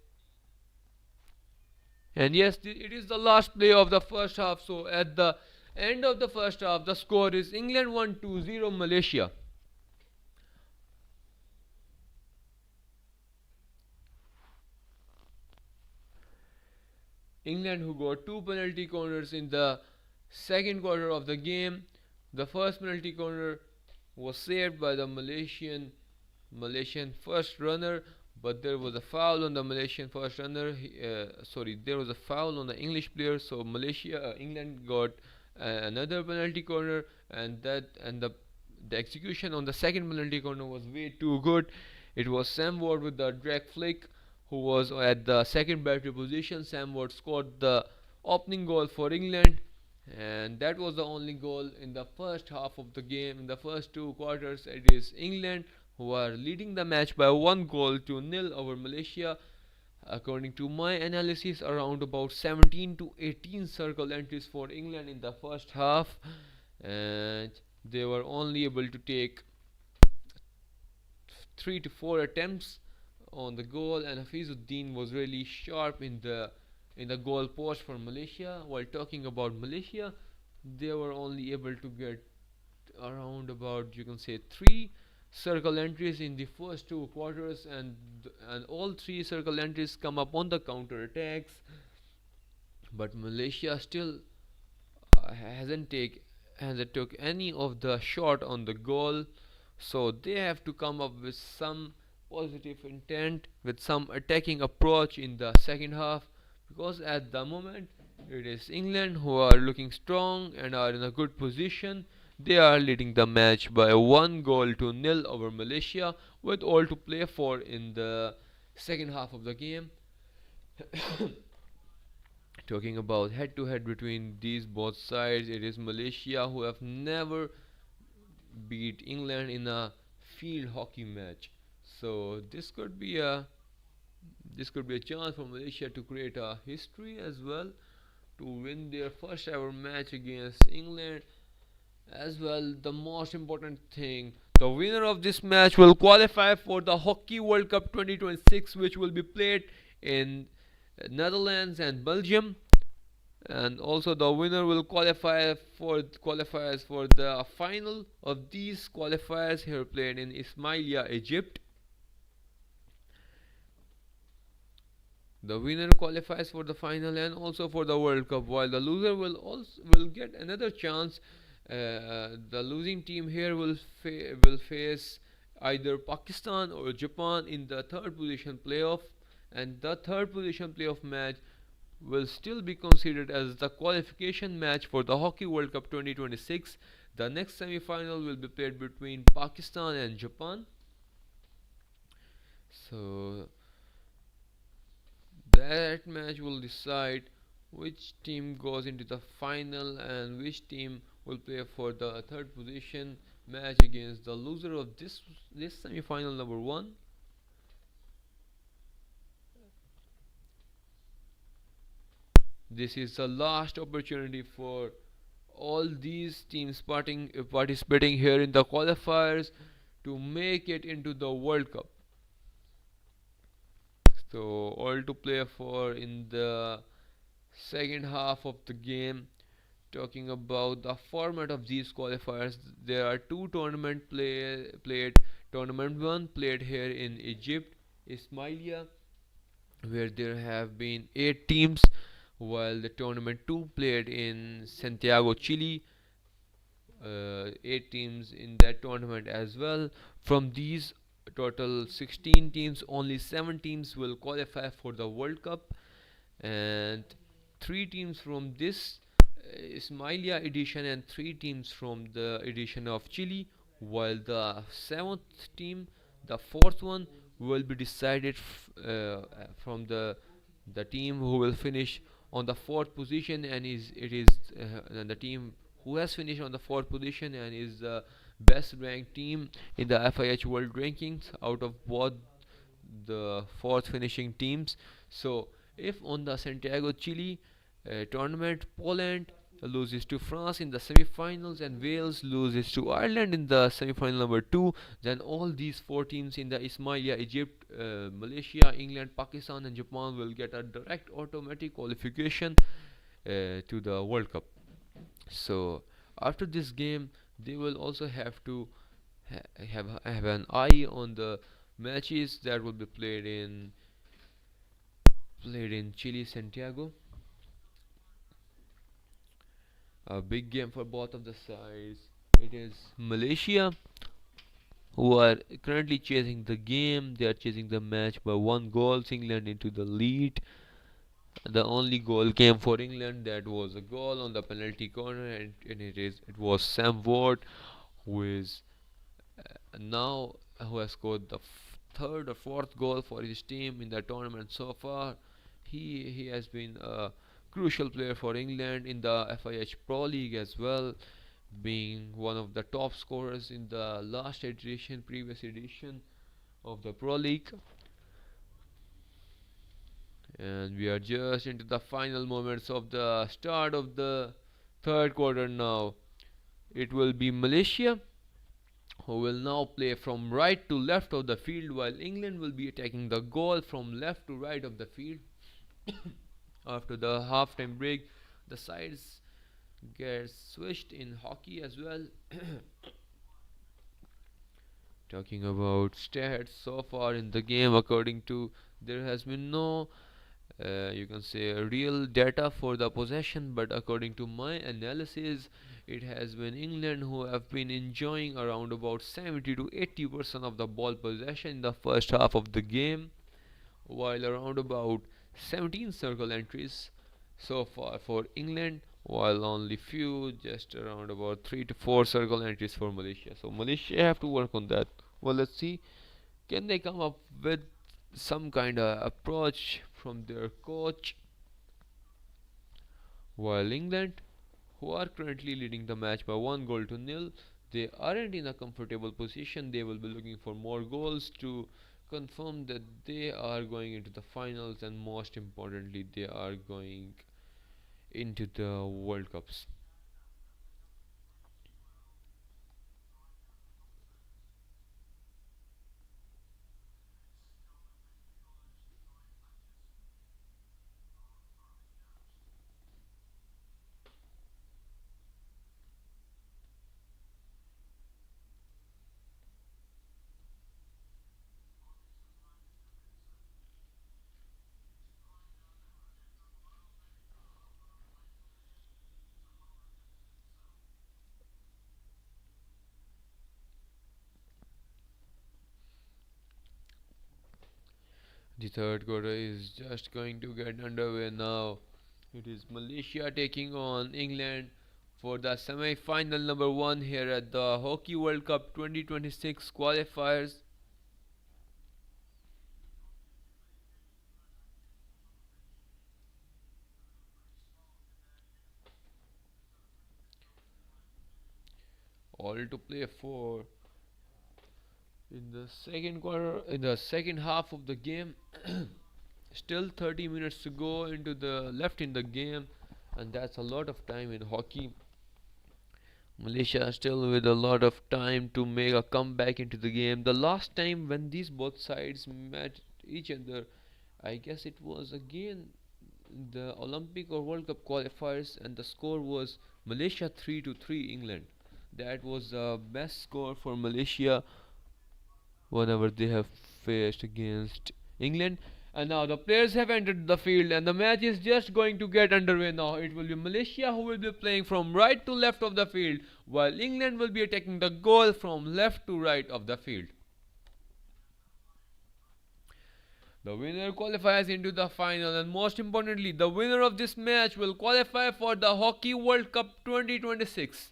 And yes, it is the last play of the first half. So at the end of the first half, the score is England 1-0 Malaysia. England, who got 2 penalty corners in the second quarter of the game. The first penalty corner was saved by the Malaysian first runner, but there was a foul on the Malaysian first runner. There was a foul on the English player. So England got another penalty corner, and the execution on the second penalty corner was way too good. It was Sam Ward with the drag flick who was at the second battery position. Sam Ward scored the opening goal for England, and that was the only goal in the first half of the game. In the first two quarters, it is England who are leading the match by 1 goal to nil over Malaysia. According to my analysis, around about 17 to 18 circle entries for England in the first half, and they were only able to take 3 to 4 attempts on the goal, and Hafizuddin was really sharp in the goal post for Malaysia. While talking about Malaysia, they were only able to get around about, you can say, 3 circle entries in the first two quarters, and all 3 circle entries come up on the counter attacks. But Malaysia still hasn't took any of the shot on the goal, so they have to come up with some positive intent, with some attacking approach in the second half, because at the moment it is England who are looking strong and are in a good position. They are leading the match by 1 goal to nil over Malaysia, with all to play for in the second half of the game. Talking about head to head between these both sides, it is Malaysia who have never beat England in a field hockey match. So this could be a chance for Malaysia to create a history as well, to win their first ever match against England as well. The most important thing, the winner of this match will qualify for the Hockey World Cup 2026, which will be played in Netherlands and Belgium. And also the winner will qualify for qualifiers for the final of these qualifiers here played in Ismailia, Egypt. The winner qualifies for the final and also for the World Cup, while the loser will get another chance. The losing team here will face either Pakistan or Japan in the third position playoff, and the third position playoff match will still be considered as the qualification match for the Hockey World Cup 2026. The next semi-final will be played between Pakistan and Japan. So that match will decide which team goes into the final and which team will play for the third position match against the loser of this semi-final number 1. This is the last opportunity for all these teams participating here in the qualifiers to make it into the World Cup. So all to play for in the second half of the game. Talking about the format of these qualifiers, there are two tournament played. Tournament 1 played here in Egypt, Ismailia, where there have been 8 teams, while the tournament 2 played in Santiago, Chile, 8 teams in that tournament as well. From these total 16 teams, only 7 teams will qualify for the World Cup, and 3 teams from this Ismailia edition and 3 teams from the edition of Chile, while the 7th team, the 4th one, will be decided from the team who will finish on the 4th position, and the team who has finished on the 4th position and is the best ranked team in the FIH World Rankings out of both the 4th finishing teams. So if on the Santiago, Chile tournament, Poland loses to France in the semi-finals and Wales loses to Ireland in the semi-final number 2, then all these 4 teams in the Ismailia, Egypt, Malaysia, England, Pakistan and Japan will get a direct automatic qualification to the World Cup. So after this game, they will also have to have an eye on the matches that will be played in Chile, Santiago. A big game for both of the sides. It is Malaysia who are currently chasing the game. They are chasing the match by 1 goal. England into the lead. The only goal came for England. That was a goal on the penalty corner, and it was Sam Ward who is Now who has scored the third or fourth goal for his team in the tournament so far. He has been a crucial player for England in the FIH Pro League as well, being one of the top scorers in the previous edition of the Pro League. And we are just into the final moments of the start of the third quarter now. It will be Malaysia who will now play from right to left of the field, while England will be attacking the goal from left to right of the field. After the half-time break, the sides get switched in hockey as well. Talking about stats so far in the game, according to, there has been no you can say real data for the possession, but according to my analysis, it has been England who have been enjoying around about 70 to 80% of the ball possession in the first half of the game, while around about 17 circle entries so far for England, while only few, just around about 3 to 4 circle entries for Malaysia. So Malaysia have to work on that. Well, let's see, can they come up with some kind of approach from their coach, while England, who are currently leading the match by 1 goal to nil, they aren't in a comfortable position. They will be looking for more goals to confirm that they are going into the finals, and most importantly, they are going into the World Cups. The third quarter is just going to get underway now. It is Malaysia taking on England for the semi final number 1 here at the Hockey World Cup 2026 qualifiers. All to play for in the second quarter, in the second half of the game. Still 30 minutes to go into the left in the game, and that's a lot of time in hockey. Malaysia still with a lot of time to make a comeback into the game. The last time when these both sides met each other, I guess it was again the Olympic or World Cup qualifiers, and the score was Malaysia 3 to 3 England. That was the best score for Malaysia whenever they have faced against England. And now the players have entered the field, and the match is just going to get underway now. It will be Malaysia who will be playing from right to left of the field, while England will be attacking the goal from left to right of the field. The winner qualifies into the final, and most importantly, the winner of this match will qualify for the Hockey World Cup 2026.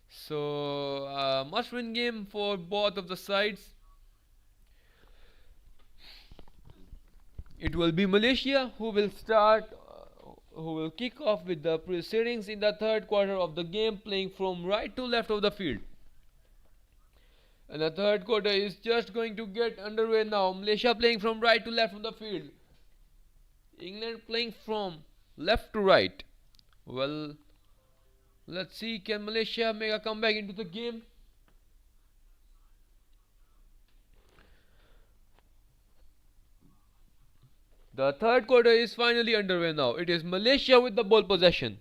So, must win game for both of the sides. It will be Malaysia who will who will kick off with the proceedings in the third quarter of the game, playing from right to left of the field. And the third quarter is just going to get underway now. Malaysia playing from right to left of the field. England playing from left to right. Well, let's see, can Malaysia make a comeback into the game? The third quarter is finally underway now. It is Malaysia with the ball possession.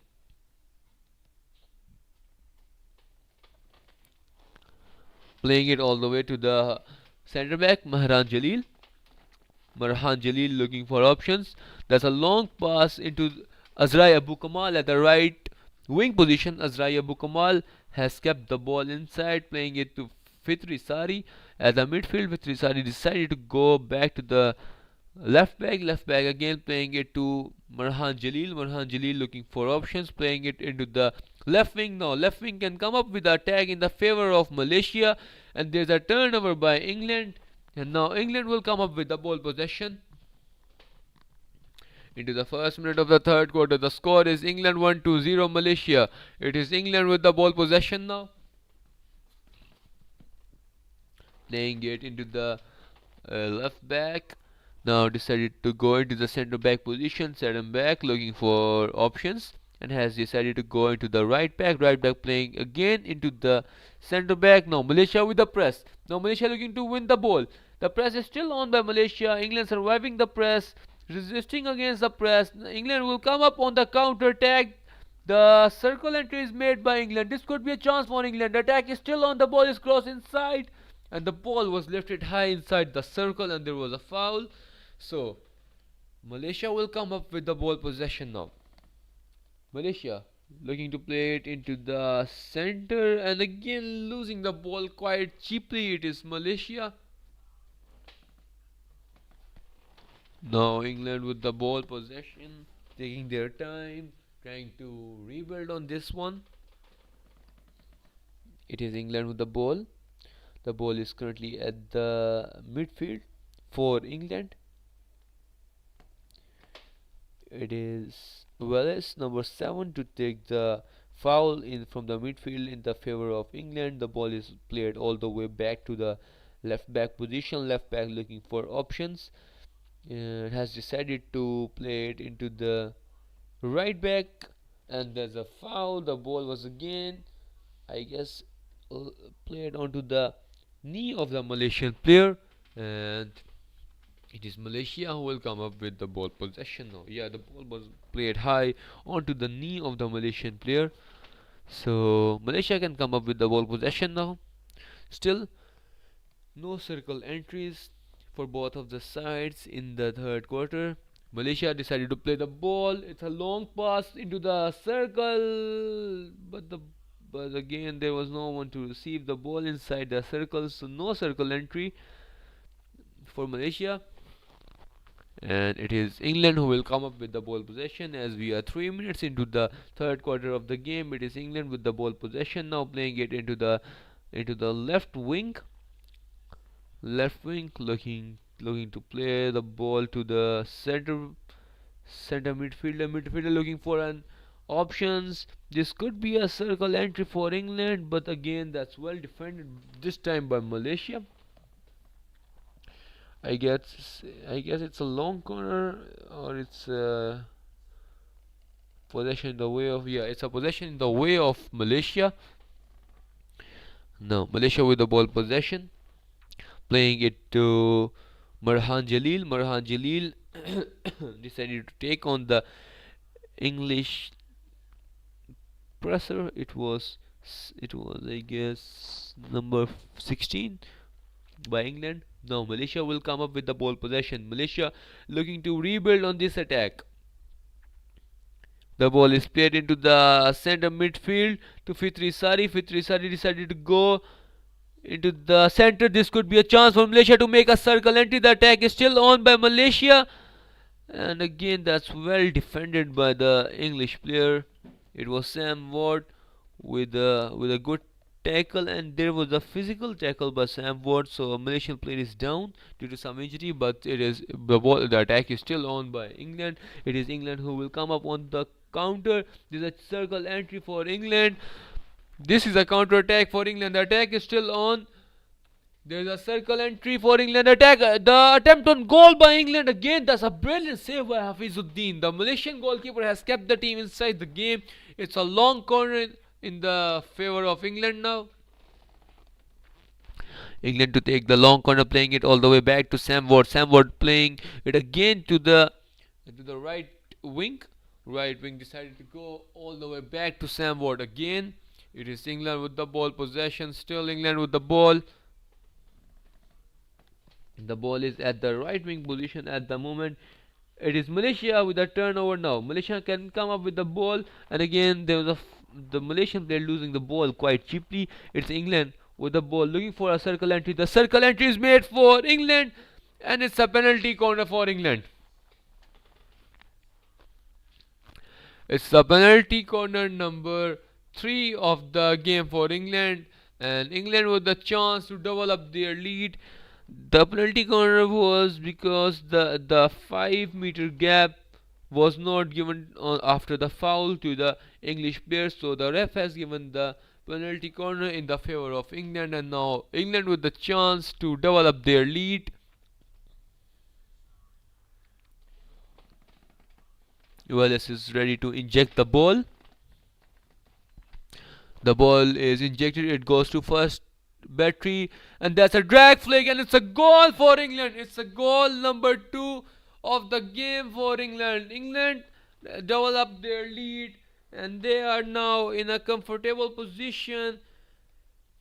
Playing it all the way to the centre back, Marhan Jalil. Marhan Jalil looking for options. There's a long pass into Azrai Abu Kamal at the right wing position. Azrai Abu Kamal has kept the ball inside, playing it to Fitri Sari. At the midfield, Fitri Sari decided to go back to the left back again, playing it to Marhan Jalil looking for options, playing it into the left wing. Now left wing can come up with the attack in the favor of Malaysia, and there's a turnover by England. And now England will come up with the ball possession. Into the first minute of the third quarter, the score is England 1-0 Malaysia. It is England with the ball possession now. Playing it into the left back. Now decided to go into the centre back position. Center back looking for options and has decided to go into the right back. Right back playing again into the centre back. Now Malaysia with the press. Now Malaysia looking to win the ball. The press is still on by Malaysia. England surviving the press, resisting against the press. England will come up on the counter attack. The circle entry is made by England. This could be a chance for England. The attack is still on. The ball is crossed inside, and the ball was lifted high inside the circle, and there was a foul. So Malaysia will come up with the ball possession now. Malaysia looking to play it into the center, and again losing the ball quite cheaply. It is Malaysia. Now England with the ball possession, taking their time, trying to rebuild on this one. It is England with the ball. The ball is currently at the midfield for England. It is Wallace, number 7, to take the foul in from the midfield in the favor of England. The ball is played all the way back to the left back position. Left back looking for options. Has decided to play it into the right back, and there's a foul. The ball was again, I guess, played onto the knee of the Malaysian player, and it is Malaysia who will come up with the ball possession now. Yeah, the ball was played high onto the knee of the Malaysian player, so Malaysia can come up with the ball possession now. Still no circle entries for both of the sides in the third quarter. Malaysia decided to play the ball. It's a long pass into the circle, but again there was no one to receive the ball inside the circle, so no circle entry for Malaysia. And it is England who will come up with the ball possession as we are 3 minutes into the third quarter of the game. It is England with the ball possession now, playing it into the left wing. Left wing looking to play the ball to the center midfielder looking for an options. This could be a circle entry for England, but again that's well defended this time by Malaysia. I guess it's a long corner, or it's a possession in the way of, it's a possession in the way of Malaysia. Now Malaysia with the ball possession, playing it to Marhan Jalil decided to take on the English presser. It was I guess number 16 by England. Now Malaysia will come up with the ball possession. Malaysia looking to rebuild on this attack. The ball is played into the center midfield to Fitri Sari. Fitri Sari decided to go into the center. This could be a chance for Malaysia to make a circle entry. The attack is still on by Malaysia, and again that's well defended by the English player. It was Sam Ward with a good tackle, and there was a physical tackle by Sam Ward, so a Malaysian player is down due to some injury, but the attack is still on by England. It is England who will come up on the counter. There's a circle entry for England. This is a counter attack for England. The attack is still on. There's a circle entry for England. Attack. The attempt on goal by England. Again, that's a brilliant save by Hafizuddin. The Malaysian goalkeeper has kept the team inside the game. It's a long corner in the favor of England now. England to take the long corner, playing it all the way back to Sam Ward. Sam Ward playing it again to the right wing. Right wing decided to go all the way back to Sam Ward again. It is England with the ball possession. Still England with the ball. The ball is at the right wing position at the moment. It is Malaysia with a turnover now. Malaysia can come up with the ball, and again there was the Malaysian player losing the ball quite cheaply. It's England with the ball looking for a circle entry. The circle entry is made for England, and it's a penalty corner for England. It's the penalty corner number 3 of the game for England, and England with the chance to double up their lead. The penalty corner was because the 5 meter gap was not given after the foul to the English player, so the ref has given the penalty corner in the favor of England, and now England with the chance to double up their lead. Wallace is ready to inject the ball. The ball is injected, it goes to first battery, and that's a drag flag, and it's a goal for England. It's a goal number 2 of the game for England. England double up their lead, and they are now in a comfortable position.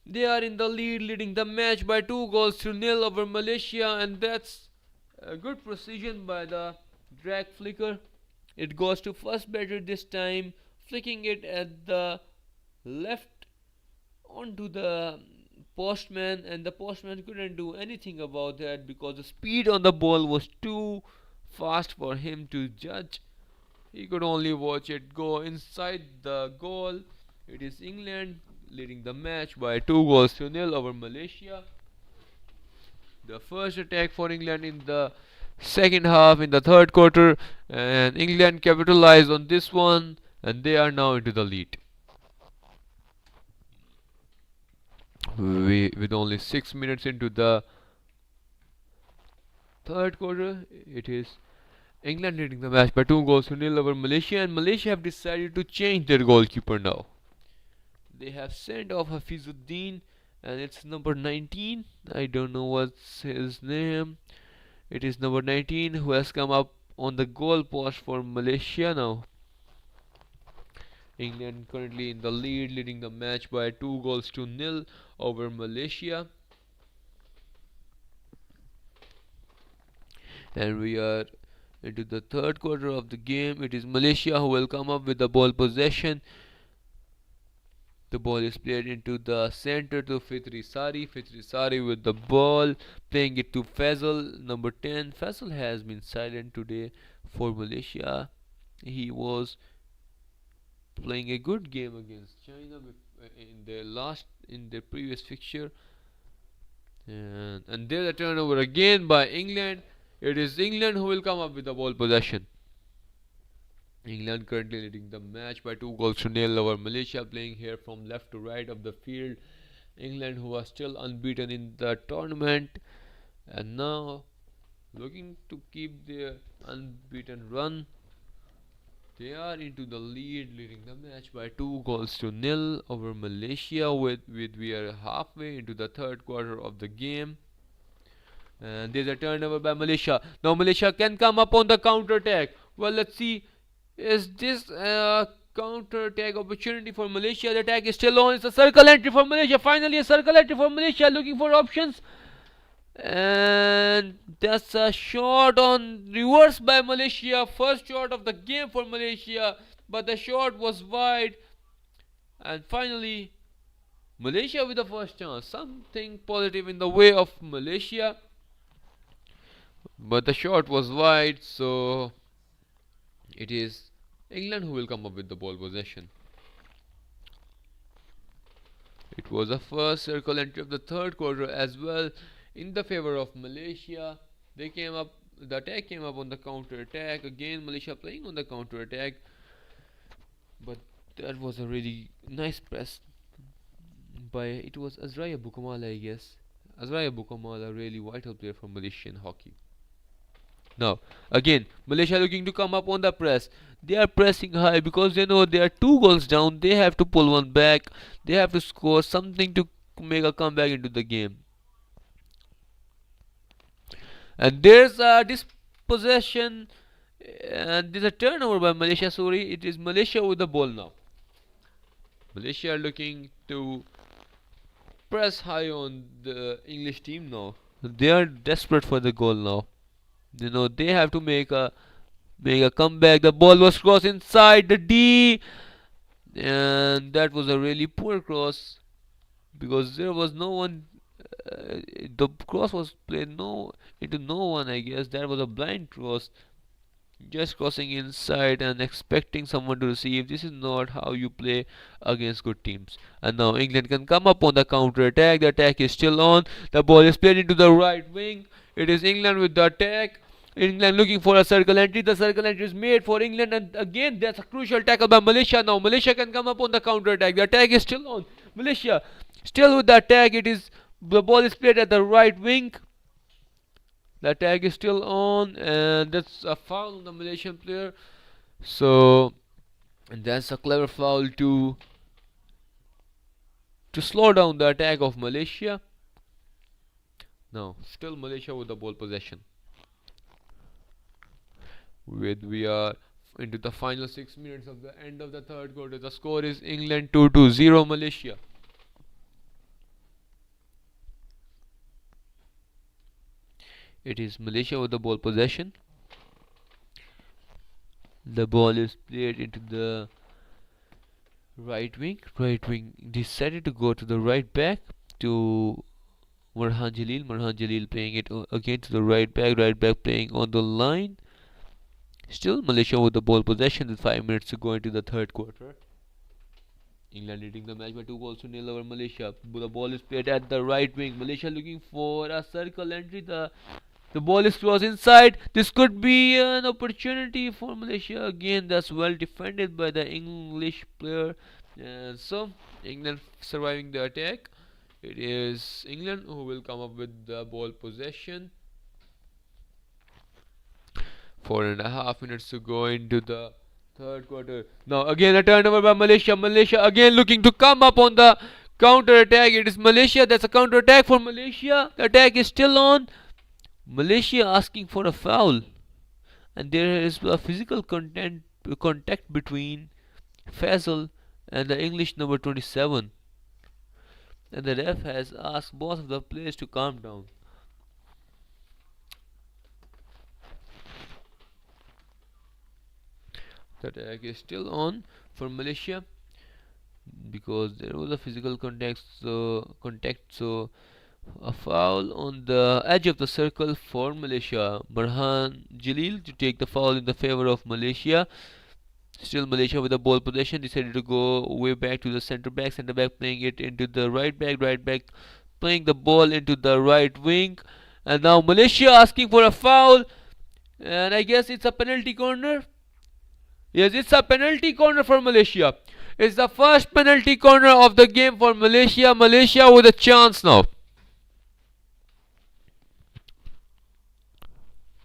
They are in the lead, leading the match by 2 goals to nil over Malaysia, and that's a good precision by the drag flicker. It goes to first batter this time, flicking it at the left onto the postman, and the postman couldn't do anything about that because the speed on the ball was too fast for him to judge. He could only watch it go inside the goal. It is England leading the match by 2 goals to nil over Malaysia. The first attack for England in the second half, in the third quarter, and England capitalized on this one, and they are now into the lead. With only 6 minutes into the third quarter, it is England leading the match by 2 goals to nil over Malaysia, and Malaysia have decided to change their goalkeeper now. They have sent off Hafizuddin, and it's number 19. I don't know what's his name. It is number 19 who has come up on the goal post for Malaysia now. England currently in the lead, leading the match by 2 goals to nil over Malaysia. And we are into the third quarter of the game. It is Malaysia who will come up with the ball possession. The ball is played into the center to Fitri Sari. Fitri Sari with the ball, playing it to Faisal, number 10. Faisal has been silent today for Malaysia. He was playing a good game against China in their previous fixture, and there's a turnover again by England. It is England who will come up with the ball possession. England currently leading the match by 2 goals to nil over Malaysia, playing here from left to right of the field. England, who are still unbeaten in the tournament, and now looking to keep their unbeaten run. They are into the lead, leading the match by 2 goals to nil over Malaysia. We are halfway into the third quarter of the game, and there's a turnover by Malaysia. Now Malaysia can come up on the counter attack. Well, let's see. Is this a counter attack opportunity for Malaysia? The attack is still on. It's a circle entry for Malaysia. Finally, a circle entry for Malaysia, looking for options. And that's a shot on reverse by Malaysia. First shot of the game for Malaysia, but the shot was wide. And finally, Malaysia with the first chance. Something positive in the way of Malaysia, but the shot was wide, so it is England who will come up with the ball possession. It was the first circle entry of the third quarter as well in the favor of Malaysia. The attack came up on the counter attack. Again, Malaysia playing on the counter attack, but that was a really nice press by, it was Azraya Bukamala, I guess. Azraya Bukamala, really vital player for Malaysian hockey. Now, again, Malaysia looking to come up on the press. They are pressing high because they know they are 2 goals down. They have to pull one back. They have to score something to make a comeback into the game. And there's a dispossession, and there's a turnover by Malaysia. Sorry, it is Malaysia with the ball now. Malaysia are looking to press high on the English team now. They are desperate for the goal now. You know, they have to make a comeback. The ball was crossed inside the D, and that was a really poor cross because there was no one. The cross was played into no one. I guess that was a blind cross. just crossing inside and expecting someone to receive. This is not how you play against good teams. And now England can come up on the counter attack. The attack is still on. The ball is played into the right wing. It is England with the attack. England looking for a circle entry. The circle entry is made for England, and again that's a crucial tackle by Malaysia. Now Malaysia can come up on the counter attack. The attack is still on. Malaysia still with the attack. It is the ball is played at the right wing. The attack is still on, and that's a foul on the Malaysian player. So, and that's a clever foul to slow down the attack of Malaysia. Now, still Malaysia with the ball possession. We are into the final 6 minutes of the end of the third quarter. The score is England 2-0 Malaysia. It is Malaysia with the ball possession. The ball is played into the right wing. Right wing decided to go to the right back to Marhan Jalil. Marhan Jalil playing it again to the right back. Right back playing on the line. Still Malaysia with the ball possession with 5 minutes to go into the third quarter. England leading the match by 2-0 over Malaysia. The ball is played at the right wing. Malaysia looking for a circle entry. The ball is crossed inside. This could be an opportunity for Malaysia. Again, that's well defended by the English player. So, England surviving the attack. It is England who will come up with the ball possession. 4.5 minutes to go into the third quarter. Now, again, a turnover by Malaysia. Malaysia again looking to come up on the counter attack. It is Malaysia. That's a counter attack for Malaysia. The attack is still on. Malaysia asking for a foul, and there is a physical contact between Faisal and the English number 27, and the ref has asked both of the players to calm down. The attack is still on for Malaysia because there was a physical contact. So a foul on the edge of the circle for Malaysia. Marhan Jalil to take the foul in the favor of Malaysia. Still Malaysia with the ball possession decided to go way back to the centre back. Centre back playing it into the right back. Right back playing the ball into the right wing. And now Malaysia asking for a foul. And I guess it's a penalty corner. Yes, it's a penalty corner for Malaysia. It's the first penalty corner of the game for Malaysia. Malaysia with a chance now.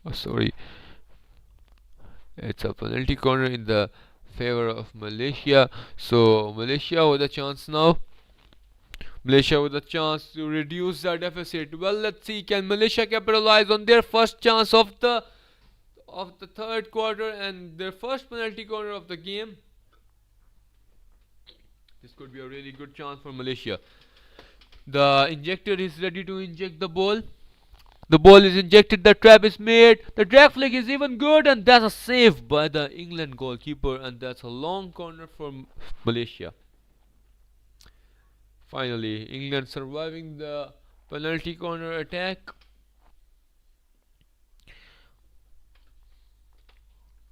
Oh, sorry, it's a penalty corner in the favor of Malaysia. So Malaysia with a chance now. Malaysia with a chance to reduce the deficit. Well, let's see, can Malaysia capitalize on their first chance of the third quarter and their first penalty corner of the game? This could be a really good chance for Malaysia. The injector is ready to inject the ball. The ball is injected, the trap is made, the drag flick is even good, and that's a save by the England goalkeeper, and that's a long corner for Malaysia. Finally, England surviving the penalty corner attack.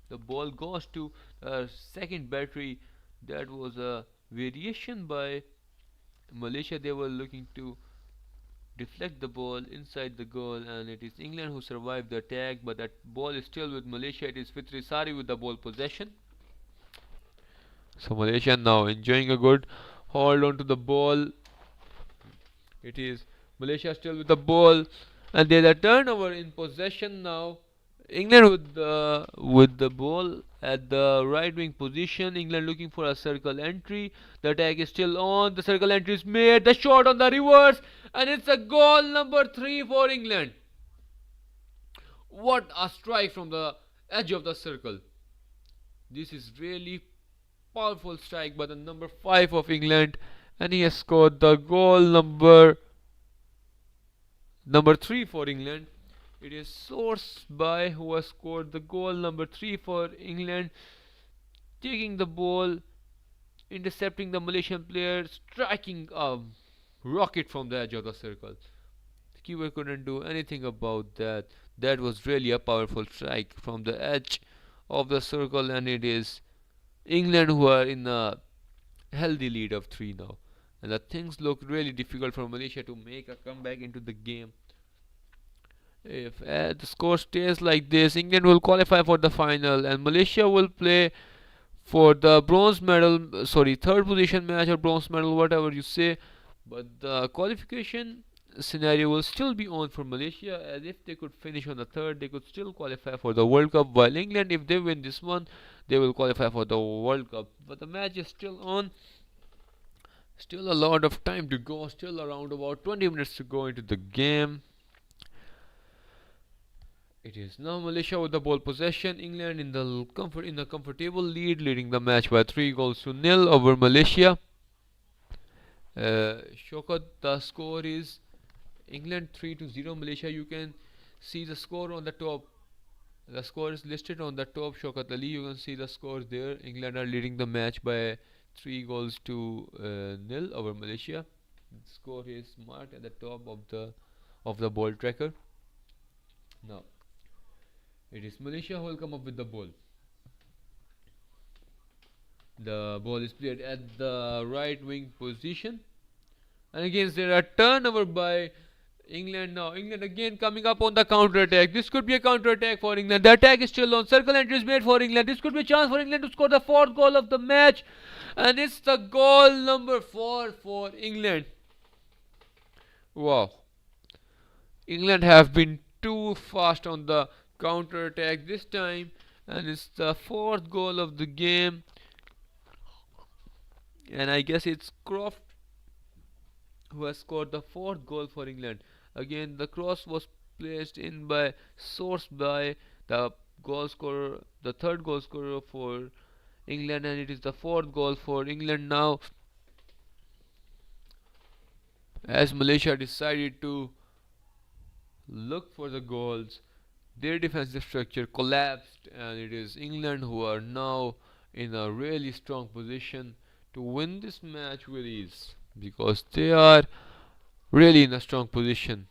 The ball goes to second battery. That was a variation by Malaysia. They were looking to deflect the ball inside the goal, and it is England who survived the attack, but that ball is still with Malaysia. It is Fitri Sari with the ball possession. So Malaysia now enjoying a good hold on to the ball. It is Malaysia still with the ball, and there's a turnover in possession now. England with the ball at the right wing position. England looking for a circle entry. The attack is still on. The circle entry is made. The shot on the reverse, and it's a goal number 3 for England. What a strike from the edge of the circle. This is really powerful strike by the number 5 of England, and he has scored the goal number 3 for England. It is Source by who has scored the goal number 3 for England, taking the ball, intercepting the Malaysian player, striking a rocket from the edge of the circle. The keeper couldn't do anything about that. That was really a powerful strike from the edge of the circle, and it is England who are in a healthy lead of 3 now. And the things look really difficult for Malaysia to make a comeback into the game. If the score stays like this, England will qualify for the final, and Malaysia will play for the bronze medal, sorry, third position match or bronze medal, whatever you say. But the qualification scenario will still be on for Malaysia, as if they could finish on the third, they could still qualify for the World Cup, while England, if they win this one, they will qualify for the World Cup. But the match is still on. Still a lot of time to go, still around about 20 minutes to go into the game. It is now Malaysia with the ball possession. England in the comfortable lead, leading the match by 3 goals to 0 over Malaysia. Shokat, the score is England 3-0 Malaysia. You can see the score on the top. The score is listed on the top. Shokat Ali, you can see the score there. England are leading the match by 3 goals to 0 over Malaysia. The score is marked at the top of the ball tracker. Now it is Malaysia who will come up with the ball. The ball is played at the right wing position, and again there are turnover by England. Now England again coming up on the counter attack. This could be a counter attack for England. The attack is still on. Circle entry is made for England. This could be a chance for England to score the 4th goal of the match, and it's the goal number 4 for England. Wow, England have been too fast on the counter attack this time, and it's the 4th goal of the game. And I guess it's Croft who has scored the 4th goal for England. Again, the cross was placed in by sourced by the goal scorer, the 3rd goal scorer for England, and it is the 4th goal for England now, as Malaysia decided to look for the goals. Their defensive structure collapsed, and it is England who are now in a really strong position to win this match with ease, because they are really in a strong position.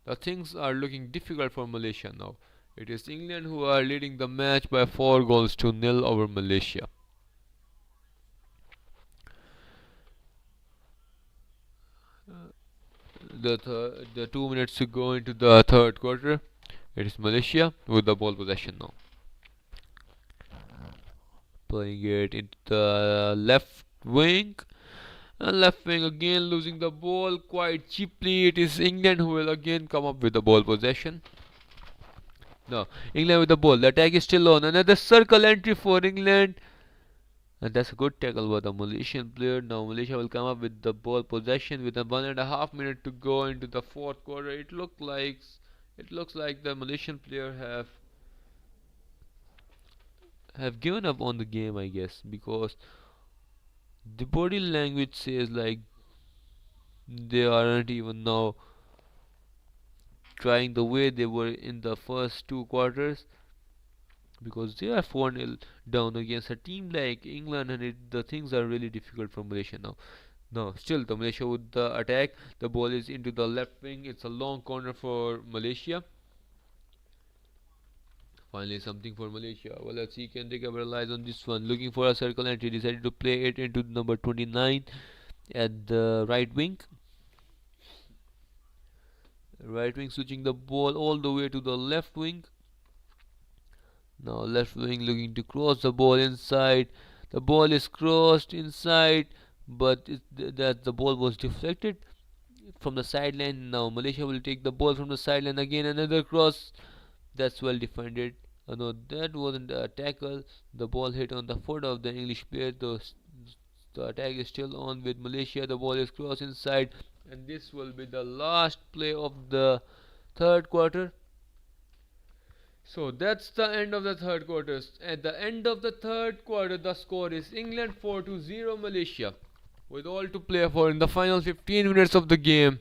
The things are looking difficult for Malaysia now. It is England who are leading the match by 4 goals to 0 over Malaysia. The 2 minutes to go into the 3rd quarter. It is Malaysia with the ball possession now, playing it into the left wing, and left wing again losing the ball quite cheaply. It is England who will again come up with the ball possession. Now England with the ball. The attack is still on. Another circle entry for England, and that's a good tackle by the Malaysian player. Now Malaysia will come up with the ball possession with a 1.5 minute to go into the 4th quarter. It looks like the Malaysian player have given up on the game, I guess, because the body language says like they aren't even now trying the way they were in the first 2 quarters, because they are 4-0 down against a team like England, and the things are really difficult for Malaysia now. Now still the Malaysia with the attack. The ball is into the left wing. It's a long corner for Malaysia. Finally something for Malaysia. Well, let's see, can they capitalize on this one? Looking for a circle entry, decided to play it into number 29 at the right wing. Right wing switching the ball all the way to the left wing. Now left wing looking to cross the ball inside. The ball is crossed inside, but the ball was deflected from the sideline. Now Malaysia will take the ball from the sideline. Again another cross. That's well defended. No, that wasn't a tackle. The ball hit on the foot of the English player. The attack is still on with Malaysia. The ball is crossed inside, and this will be the last play of the 3rd quarter. So that's the end of the 3rd quarter. At the end of the 3rd quarter, the score is England 4-0 Malaysia, with all to play for in the final 15 minutes of the game.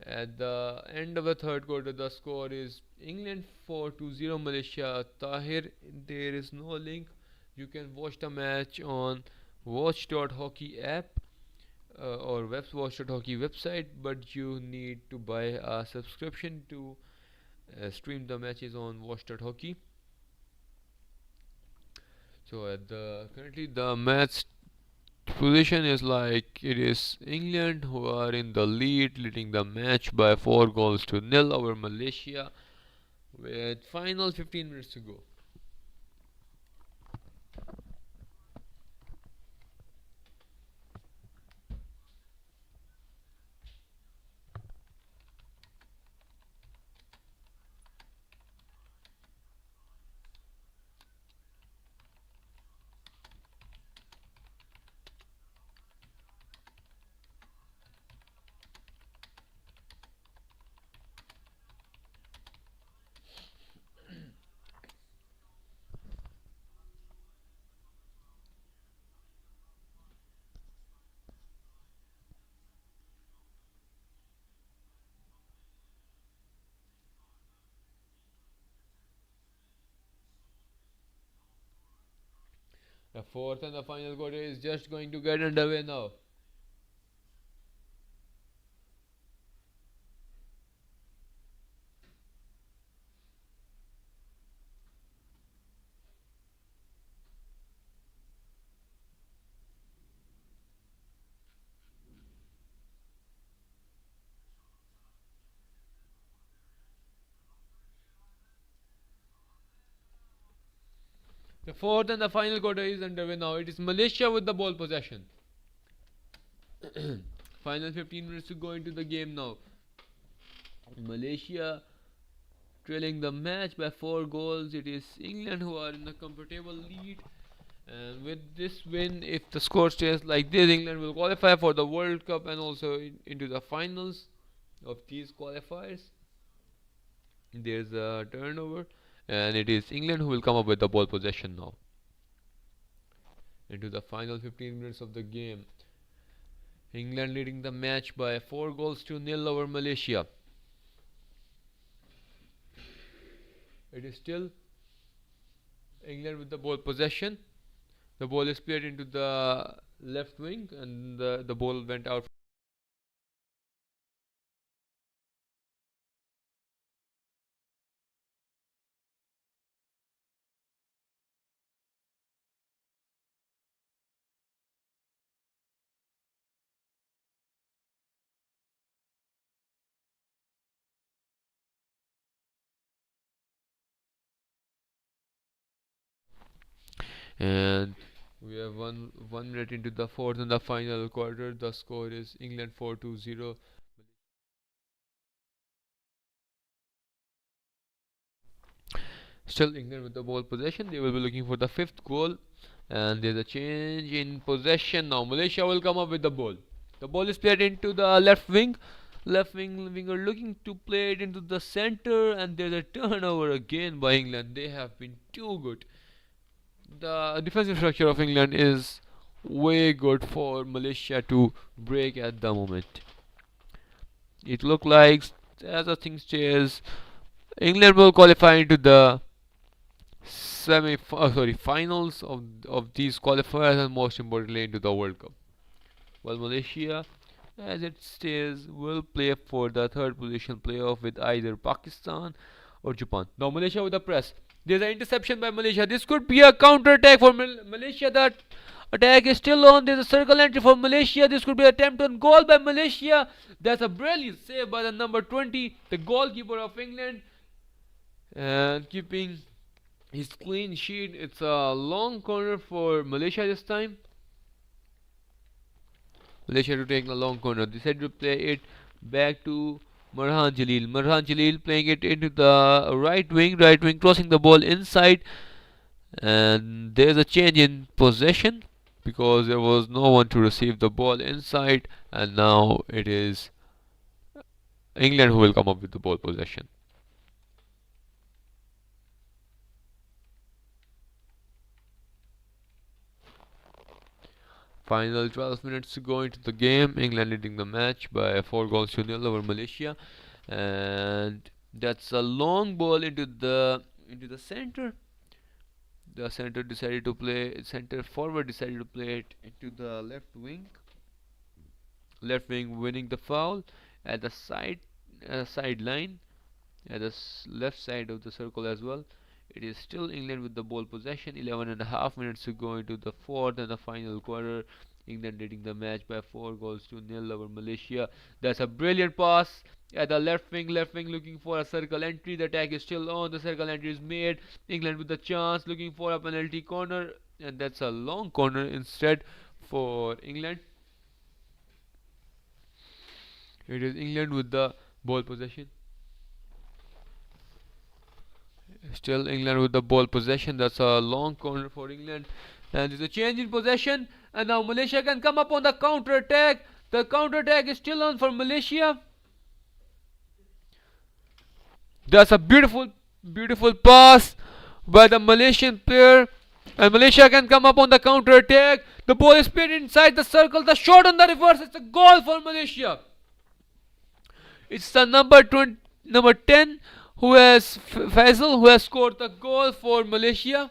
At the end of the 3rd quarter, the score is England 4-0 Malaysia. Tahir, there is no link. You can watch the match on watch.hockey app. or Watch Hockey website, but you need to buy a subscription to stream the matches on Watch Hockey. So at the currently the match position is like it is England who are in the lead, leading the match by 4 goals to nil over Malaysia with final 15 minutes to go. The fourth and the final quarter is just going to get underway now. The fourth and the final quarter is underway now. It is Malaysia with the ball possession. Final 15 minutes to go into the game now. Malaysia trailing the match by 4 goals. It is England who are in a comfortable lead. And with this win, if the score stays like this, England will qualify for the World Cup and also into the finals of these qualifiers. There's a turnover, and it is England who will come up with the ball possession now. Into the final 15 minutes of the game, England leading the match by 4 goals to nil over Malaysia. It is still England with the ball possession. The ball is played into the left wing, and the ball went out. And we have one minute into the fourth and the final quarter. The score is England 4-0. Still England with the ball possession. They will be looking for the fifth goal. And there's a change in possession now. Malaysia will come up with the ball. The ball is played into the left wing. Left wing winger looking to play it into the center, and there's a turnover again by England. They have been too good. The defensive structure of England is way good for Malaysia to break at the moment. It looks like, as the thing stays, England will qualify into the finals of these qualifiers, and most importantly into the World Cup. While Malaysia, as it stays, will play for the third position playoff with either Pakistan or Japan. Now Malaysia with the press. There's an interception by Malaysia. This could be a counter attack for Malaysia. That attack is still on. There's a circle entry for Malaysia. This could be an attempt on goal by Malaysia. That's a brilliant save by the number 20, the goalkeeper of England, and keeping his clean sheet. It's a long corner for Malaysia this time. Malaysia to take a long corner. They said to play it back to Marhan Jalil. Marhan Jalil playing it into the right wing, crossing the ball inside. And there's a change in possession because there was no one to receive the ball inside. And now it is England who will come up with the ball possession. Final 12 minutes to go into the game. England leading the match by 4 goals to nil over Malaysia, and that's a long ball into the center. The center forward decided to play it into the left wing, left wing winning the foul at the sideline, at the left side of the circle as well. It is still England with the ball possession. 11 and a half minutes to go into the fourth and the final quarter. England leading the match by 4 goals to 0 over Malaysia. That's a brilliant pass at the left wing. Left wing looking for a circle entry. The attack is still on. The circle entry is made. England with the chance looking for a penalty corner, and that's a long corner instead for England. It is England with the ball possession. Still England with the ball possession. That's a long corner for England. And there's a change in possession. And now Malaysia can come up on the counter attack. The counter attack is still on for Malaysia. That's a beautiful pass by the Malaysian player. And Malaysia can come up on the counter attack. The ball is played inside the circle. The shot on the reverse. It's a goal for Malaysia. It's the number 10 who has Faisal, who has scored the goal for Malaysia.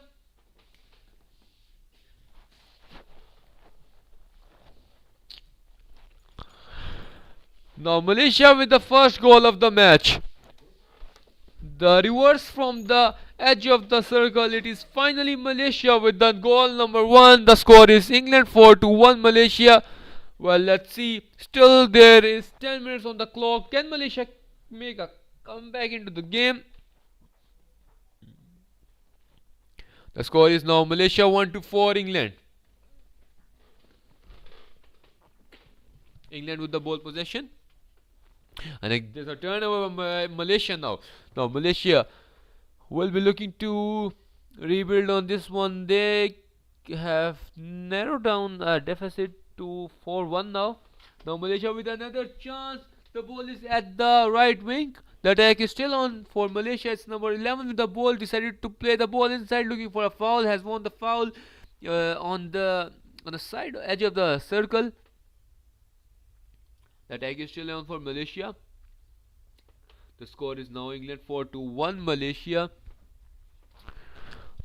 Now Malaysia with the first goal of the match. The reverse from the edge of the circle. It is finally Malaysia with the goal number 1. The score is England 4-1 Malaysia. Well, let's see. Still there is 10 minutes on the clock. Can Malaysia make a comeback into the game? The score is now Malaysia 1-4 England. England with the ball possession. And there's a turnover by Malaysia now. Now Malaysia will be looking to rebuild on this one. They have narrowed down a deficit to 4-1 now. Now Malaysia with another chance. The ball is at the right wing. The attack is still on for Malaysia. It's number 11 with the ball. Decided to play the ball inside, looking for a foul. Has won the foul on the side edge of the circle. The attack is still on for Malaysia. The score is now England 4-1 Malaysia.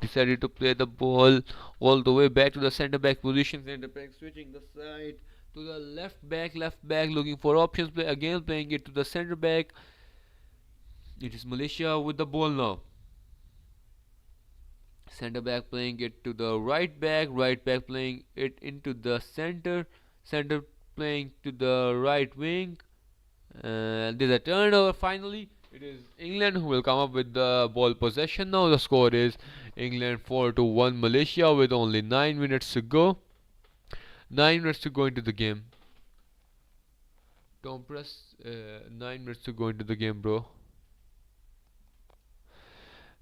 Decided to play the ball all the way back to the centre back position. Centre back switching the side to the left back looking for options. Again playing it to the centre back. It is Malaysia with the ball now. Centre back playing it to the right back playing it into the center playing to the right wing, and there's a turnover. Finally it is England who will come up with the ball possession. Now the score is England 4-1 Malaysia with only 9 minutes to go. 9 minutes to go into the game. Don't press 9 minutes to go into the game, bro.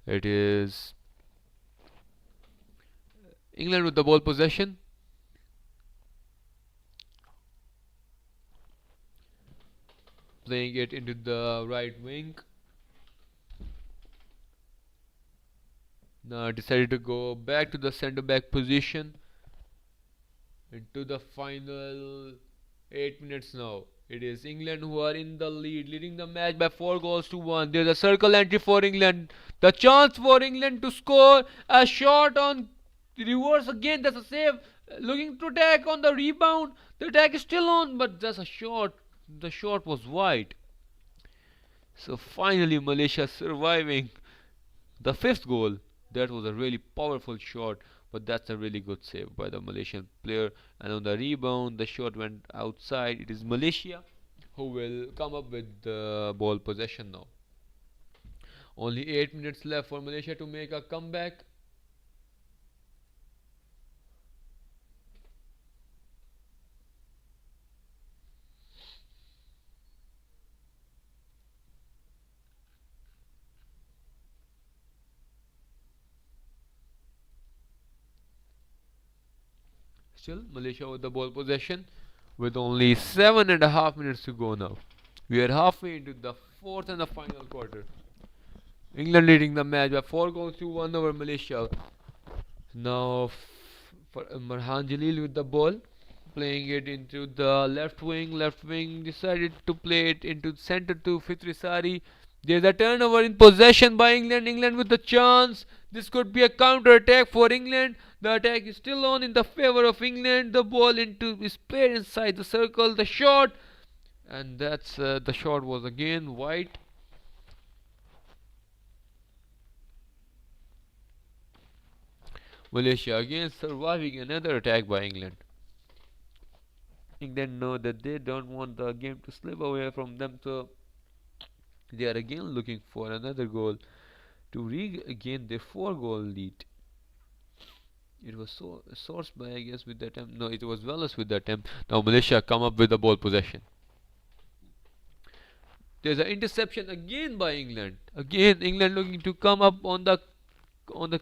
It is England with the ball possession. Playing it into the right wing. Now decided to go back to the centre back position. Into the final 8 minutes now. It is England who are in the lead, leading the match by 4-1. There's a circle entry for England. The chance for England to score. A shot on reverse again. That's a save. Looking to attack on the rebound. The attack is still on, but that's a shot. The shot was wide. So finally Malaysia surviving the 5th goal. That was a really powerful shot, but that's a really good save by the Malaysian player. And on the rebound, the shot went outside. It is Malaysia who will come up with the ball possession now. Only 8 minutes left for Malaysia to make a comeback. Still Malaysia with the ball possession with only 7.5 minutes to go now. We are halfway into the 4th and the final quarter. England leading the match by 4-1 over Malaysia. Now for Marhan Jalil with the ball, playing it into the left wing. Left wing decided to play it into center to Fitri Sari. There's a turnover in possession by England. England with the chance. This could be a counter attack for England. The attack is still on in the favor of England. The ball is played inside the circle. The shot, and that's the shot was again wide. Malaysia again surviving another attack by England. England know that they don't want the game to slip away from them, so they are again looking for another goal to regain their 4-goal lead. It was sourced by, I guess, with the attempt. No, it was Wallace with the attempt. Now Malaysia come up with the ball possession. There's an interception again by England. Again, England looking to come up on the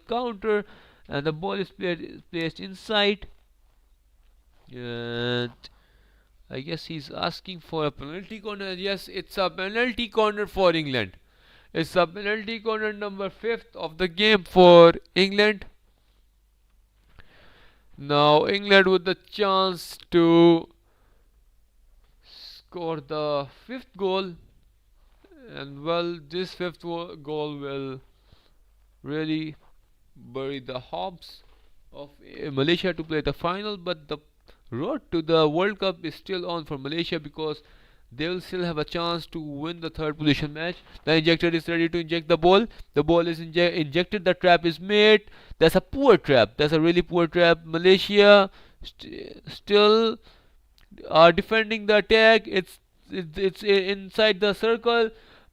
counter, and the ball is placed inside. And I guess he's asking for a penalty corner. Yes, it's a penalty corner for England. It's a penalty corner number 5th of the game for England. Now England with the chance to score the 5th goal, and well, this 5th goal will really bury the hopes of Malaysia to play the final. But the road to the World Cup is still on for Malaysia, because they will still have a chance to win the 3rd position match. The injector is ready to inject the ball. The ball is injected. The trap is made. That's a poor trap. That's a really poor trap. Malaysia still are defending the attack. It's inside the circle.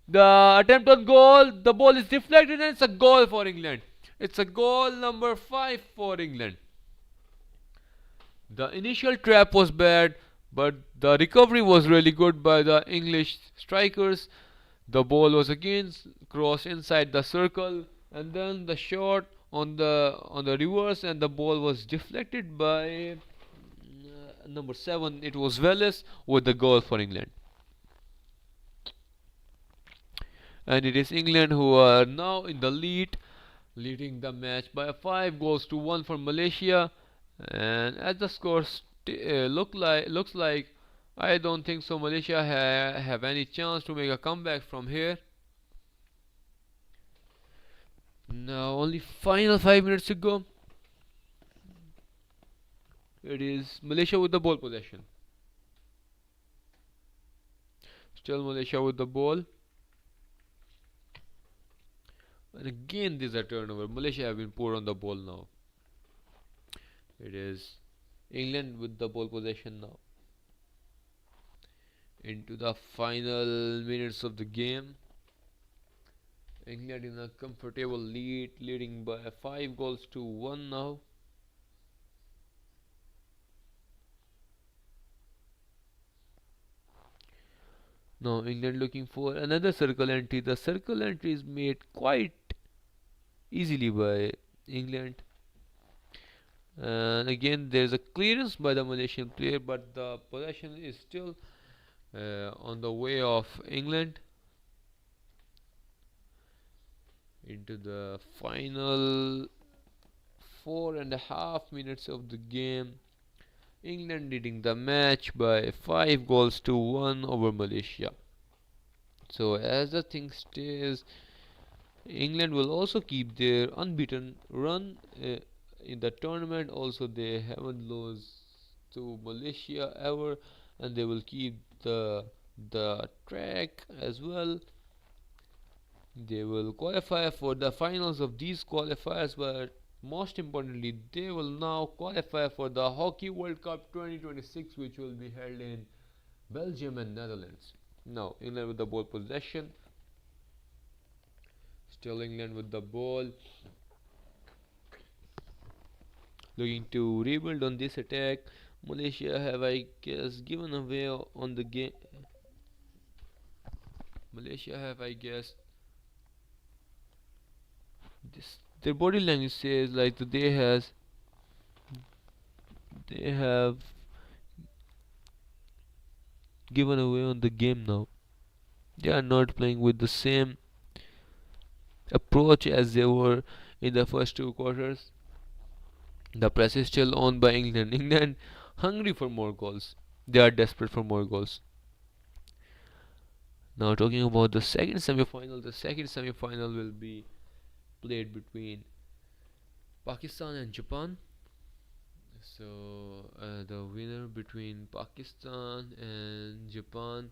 The attempt on goal. The ball is deflected, and it's a goal for England. It's a goal number 5 for England. The initial trap was bad, but the recovery was really good by the English strikers. The ball was again crossed inside the circle, and then the shot on the reverse, and the ball was deflected by number 7. It was Wallace with the goal for England. And it is England who are now in the lead, leading the match by 5-1 for Malaysia. And as the score looks like, I don't think so Malaysia have any chance to make a comeback from here. Now only final 5 minutes to go. It is Malaysia with the ball possession. Still Malaysia with the ball. And again there's a turnover. Malaysia have been poor on the ball now. It is England with the ball possession now. Into the final minutes of the game. England in a comfortable lead, leading by 5-1 now. Now England looking for another circle entry. The circle entry is made quite easily by England. And again there's a clearance by the Malaysian player, but the possession is still on the way of England. Into the final 4.5 minutes of the game, England leading the match by 5-1 over Malaysia. So as the thing stays, England will also keep their unbeaten run in the tournament. Also, they haven't lost to Malaysia ever, and they will keep the track as well. They will qualify for the finals of these qualifiers, but most importantly, they will now qualify for the Hockey World Cup 2026, which will be held in Belgium and Netherlands. Now, England with the ball possession. Still England with the ball. Looking to rebuild on this attack. Malaysia have, I guess, given away on the game. Malaysia have, I guess, their body language says like they have given away on the game now. They are not playing with the same approach as they were in the first 2 quarters. The press is still on by England. England hungry for more goals. They are desperate for more goals. Now talking about the second semi-final will be played between Pakistan and Japan. So the winner between Pakistan and Japan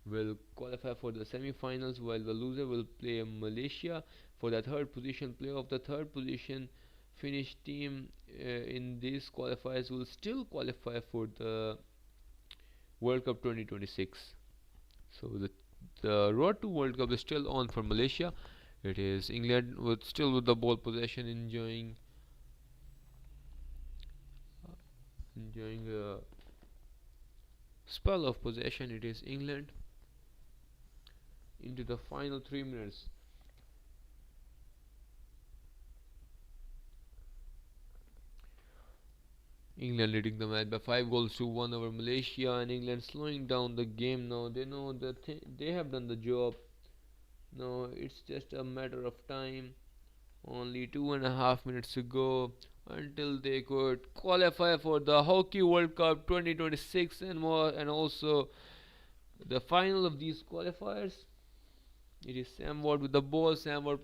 will qualify for the semi-finals, while the loser will play Malaysia for the third position. Player of the third position finished team in these qualifiers will still qualify for the World Cup 2026. So the road to World Cup is still on for Malaysia. It is England with still with the ball possession, enjoying a spell of possession. It is England into the final 3 minutes. England leading the match by 5 goals to 1 over Malaysia, and England slowing down the game now. They know that they have done the job. Now it's just a matter of time. Only 2.5 minutes to go until they could qualify for the Hockey World Cup 2026 and more, and also the final of these qualifiers. It is Sam Ward with the ball. Sam Ward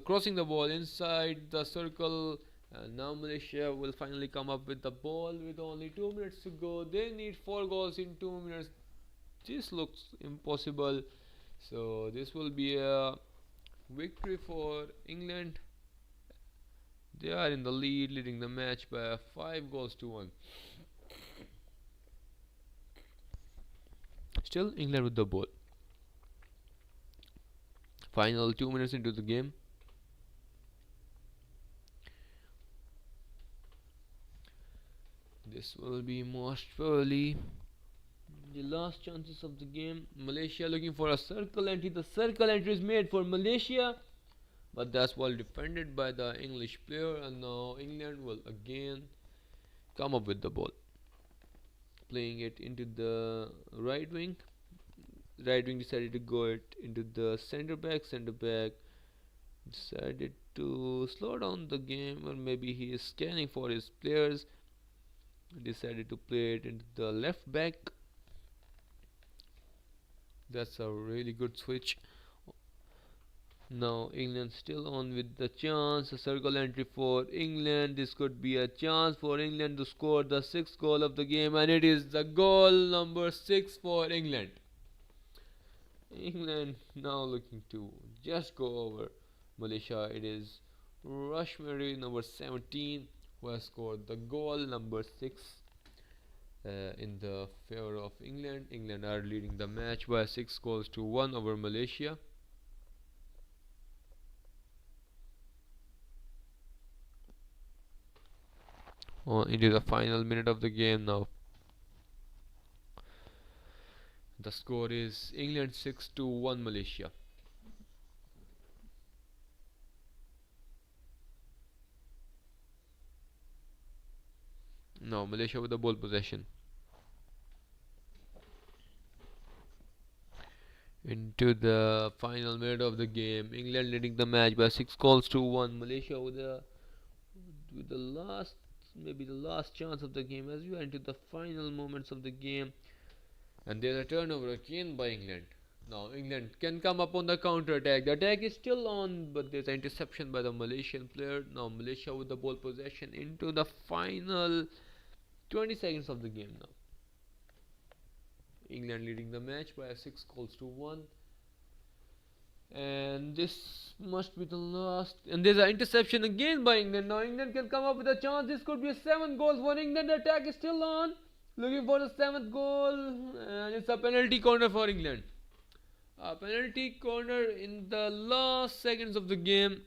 crossing the ball inside the circle. And now Malaysia will finally come up with the ball with only 2 minutes to go. They need 4 goals in 2 minutes. This looks impossible. So this will be a victory for England. They are in the lead, leading the match by 5 goals to 1. Still England with the ball. Final 2 minutes into the game. This will be most probably the last chances of the game. Malaysia looking for a circle entry. The circle entry is made for Malaysia, but that's well defended by the English player, and now England will again come up with the ball, playing it into the right wing. Right wing decided to go it into the center back. Center back decided to slow down the game, or maybe he is scanning for his players. Decided to play it into the left back. That's a really good switch. Now England still on with the chance. A circle entry for England. This could be a chance for England to score the 6th goal of the game, and it is the goal number 6 for England. England now looking to just go over Malaysia. It is Rushmary number 17 who has scored the goal number 6 in the favor of England. England are leading the match by 6 goals to 1 over Malaysia. Into the final minute of the game now. The score is England 6-1 Malaysia. Now Malaysia with the ball possession. Into the final minute of the game, England leading the match by 6 goals to 1. Malaysia with the last chance of the game as we are into the final moments of the game, and there's a turnover again by England. Now England can come up on the counter attack. The attack is still on, but there's an interception by the Malaysian player. Now Malaysia with the ball possession into the final 20 seconds of the game now. England leading the match by 6 goals to 1, and this must be the last. And there's an interception again by England. Now England can come up with a chance. This could be a 7 goals for England. The attack is still on, looking for the 7th goal, and it's a penalty corner for England. A penalty corner in the last seconds of the game.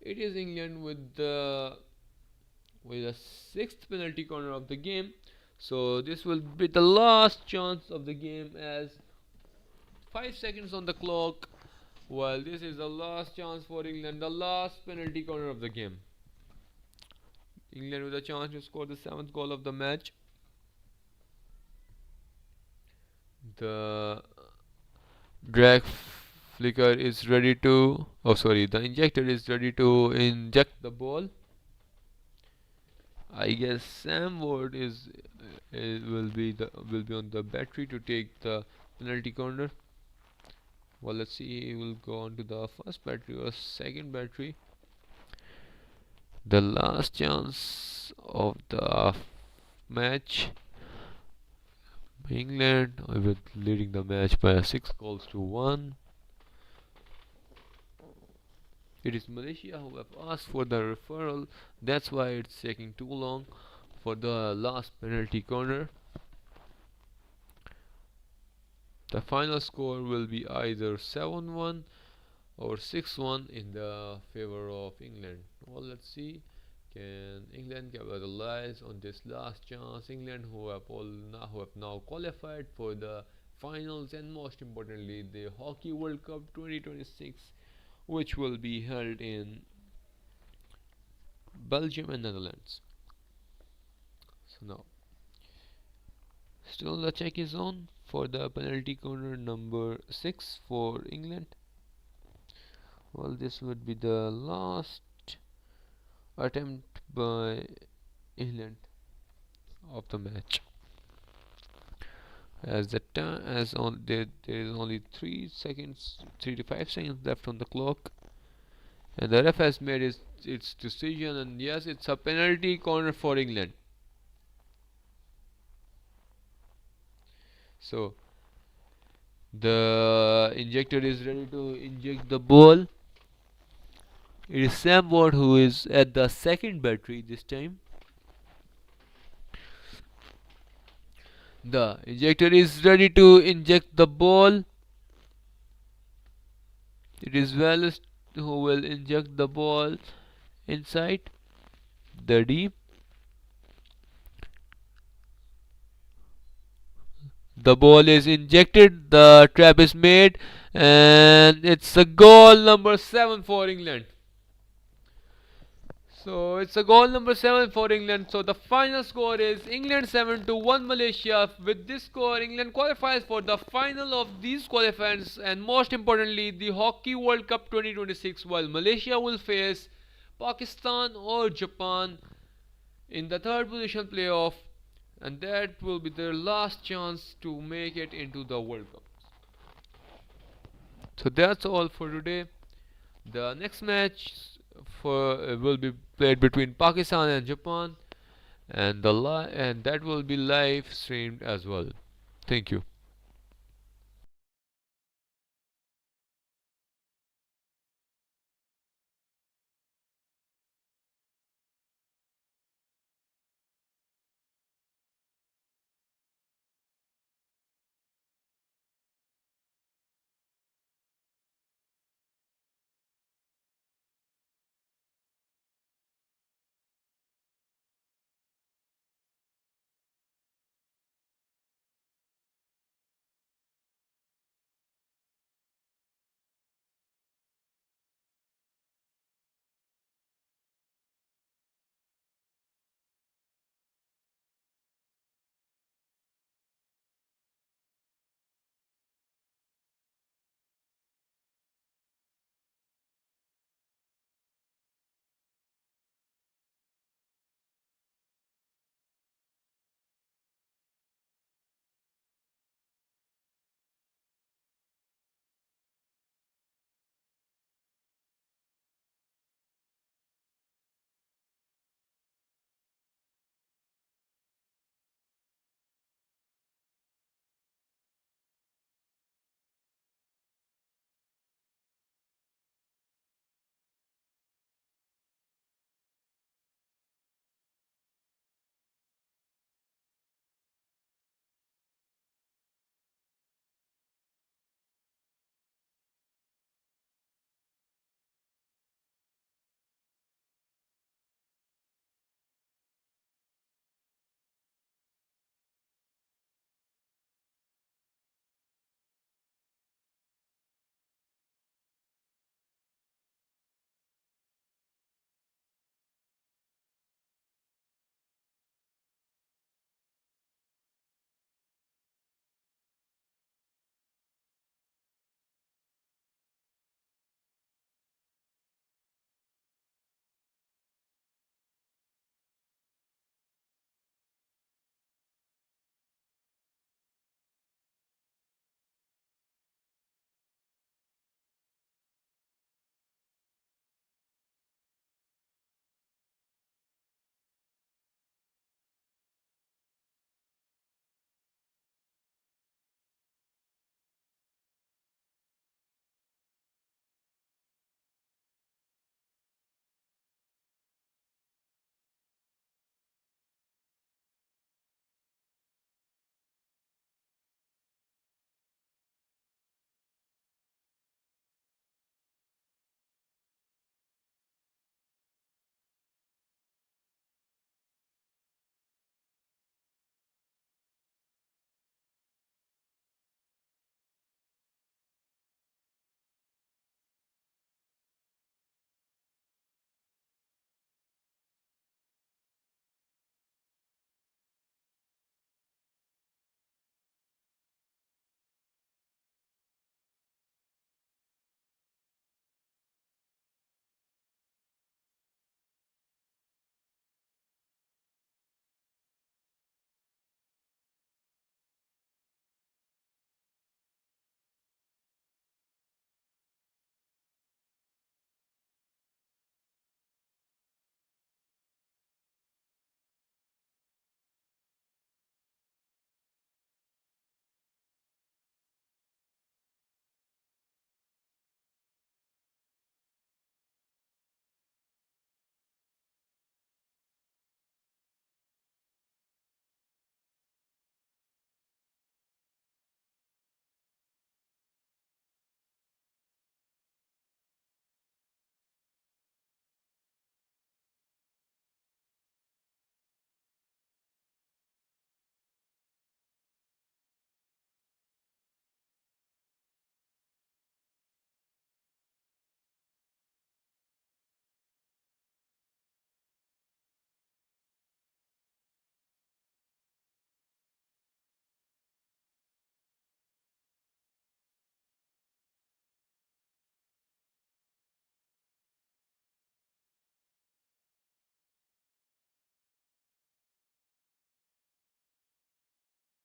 It is England with the 6th penalty corner of the game. So this will be the last chance of the game, as 5 seconds on the clock. While this is the last chance for England, the last penalty corner of the game. England with a chance to score the 7th goal of the match. The drag flicker is ready to. The injector is ready to inject the ball. I guess Sam Ward will be on the battery to take the penalty corner. Well, let's see. We'll go on to the first battery or second battery. The last chance of the match. England with leading the match by 6 goals to 1. It is Malaysia who have asked for the referral. That's why it's taking too long for the last penalty corner. The final score will be either 7-1 or 6-1 in the favor of England. Well, let's see. Can England capitalize on this last chance? England, who have now qualified for the finals, and most importantly, the Hockey World Cup 2026, which will be held in Belgium and Netherlands. So now, still the check is on for the penalty corner number 6 for England. Well, this would be the last attempt by England of the match. As there is only 3 to 5 seconds left on the clock, and the ref has made its decision, and yes, it's a penalty corner for England. So the injector is ready to inject the ball. It is Sam Ward who is at the second battery this time. The injector is ready to inject the ball. It is Wallace who will inject the ball inside the deep. The ball is injected, the trap is made, and it's a goal number 7 for England. So it's a goal number 7 for England. So the final score is England 7-1 Malaysia. With this score, England qualifies for the final of these qualifiers, and most importantly, the Hockey World Cup 2026, while Malaysia will face Pakistan or Japan in the third position playoff, and that will be their last chance to make it into the World Cup. So that's all for today. The next match will be played between Pakistan and Japan, and that will be live streamed as well. Thank you.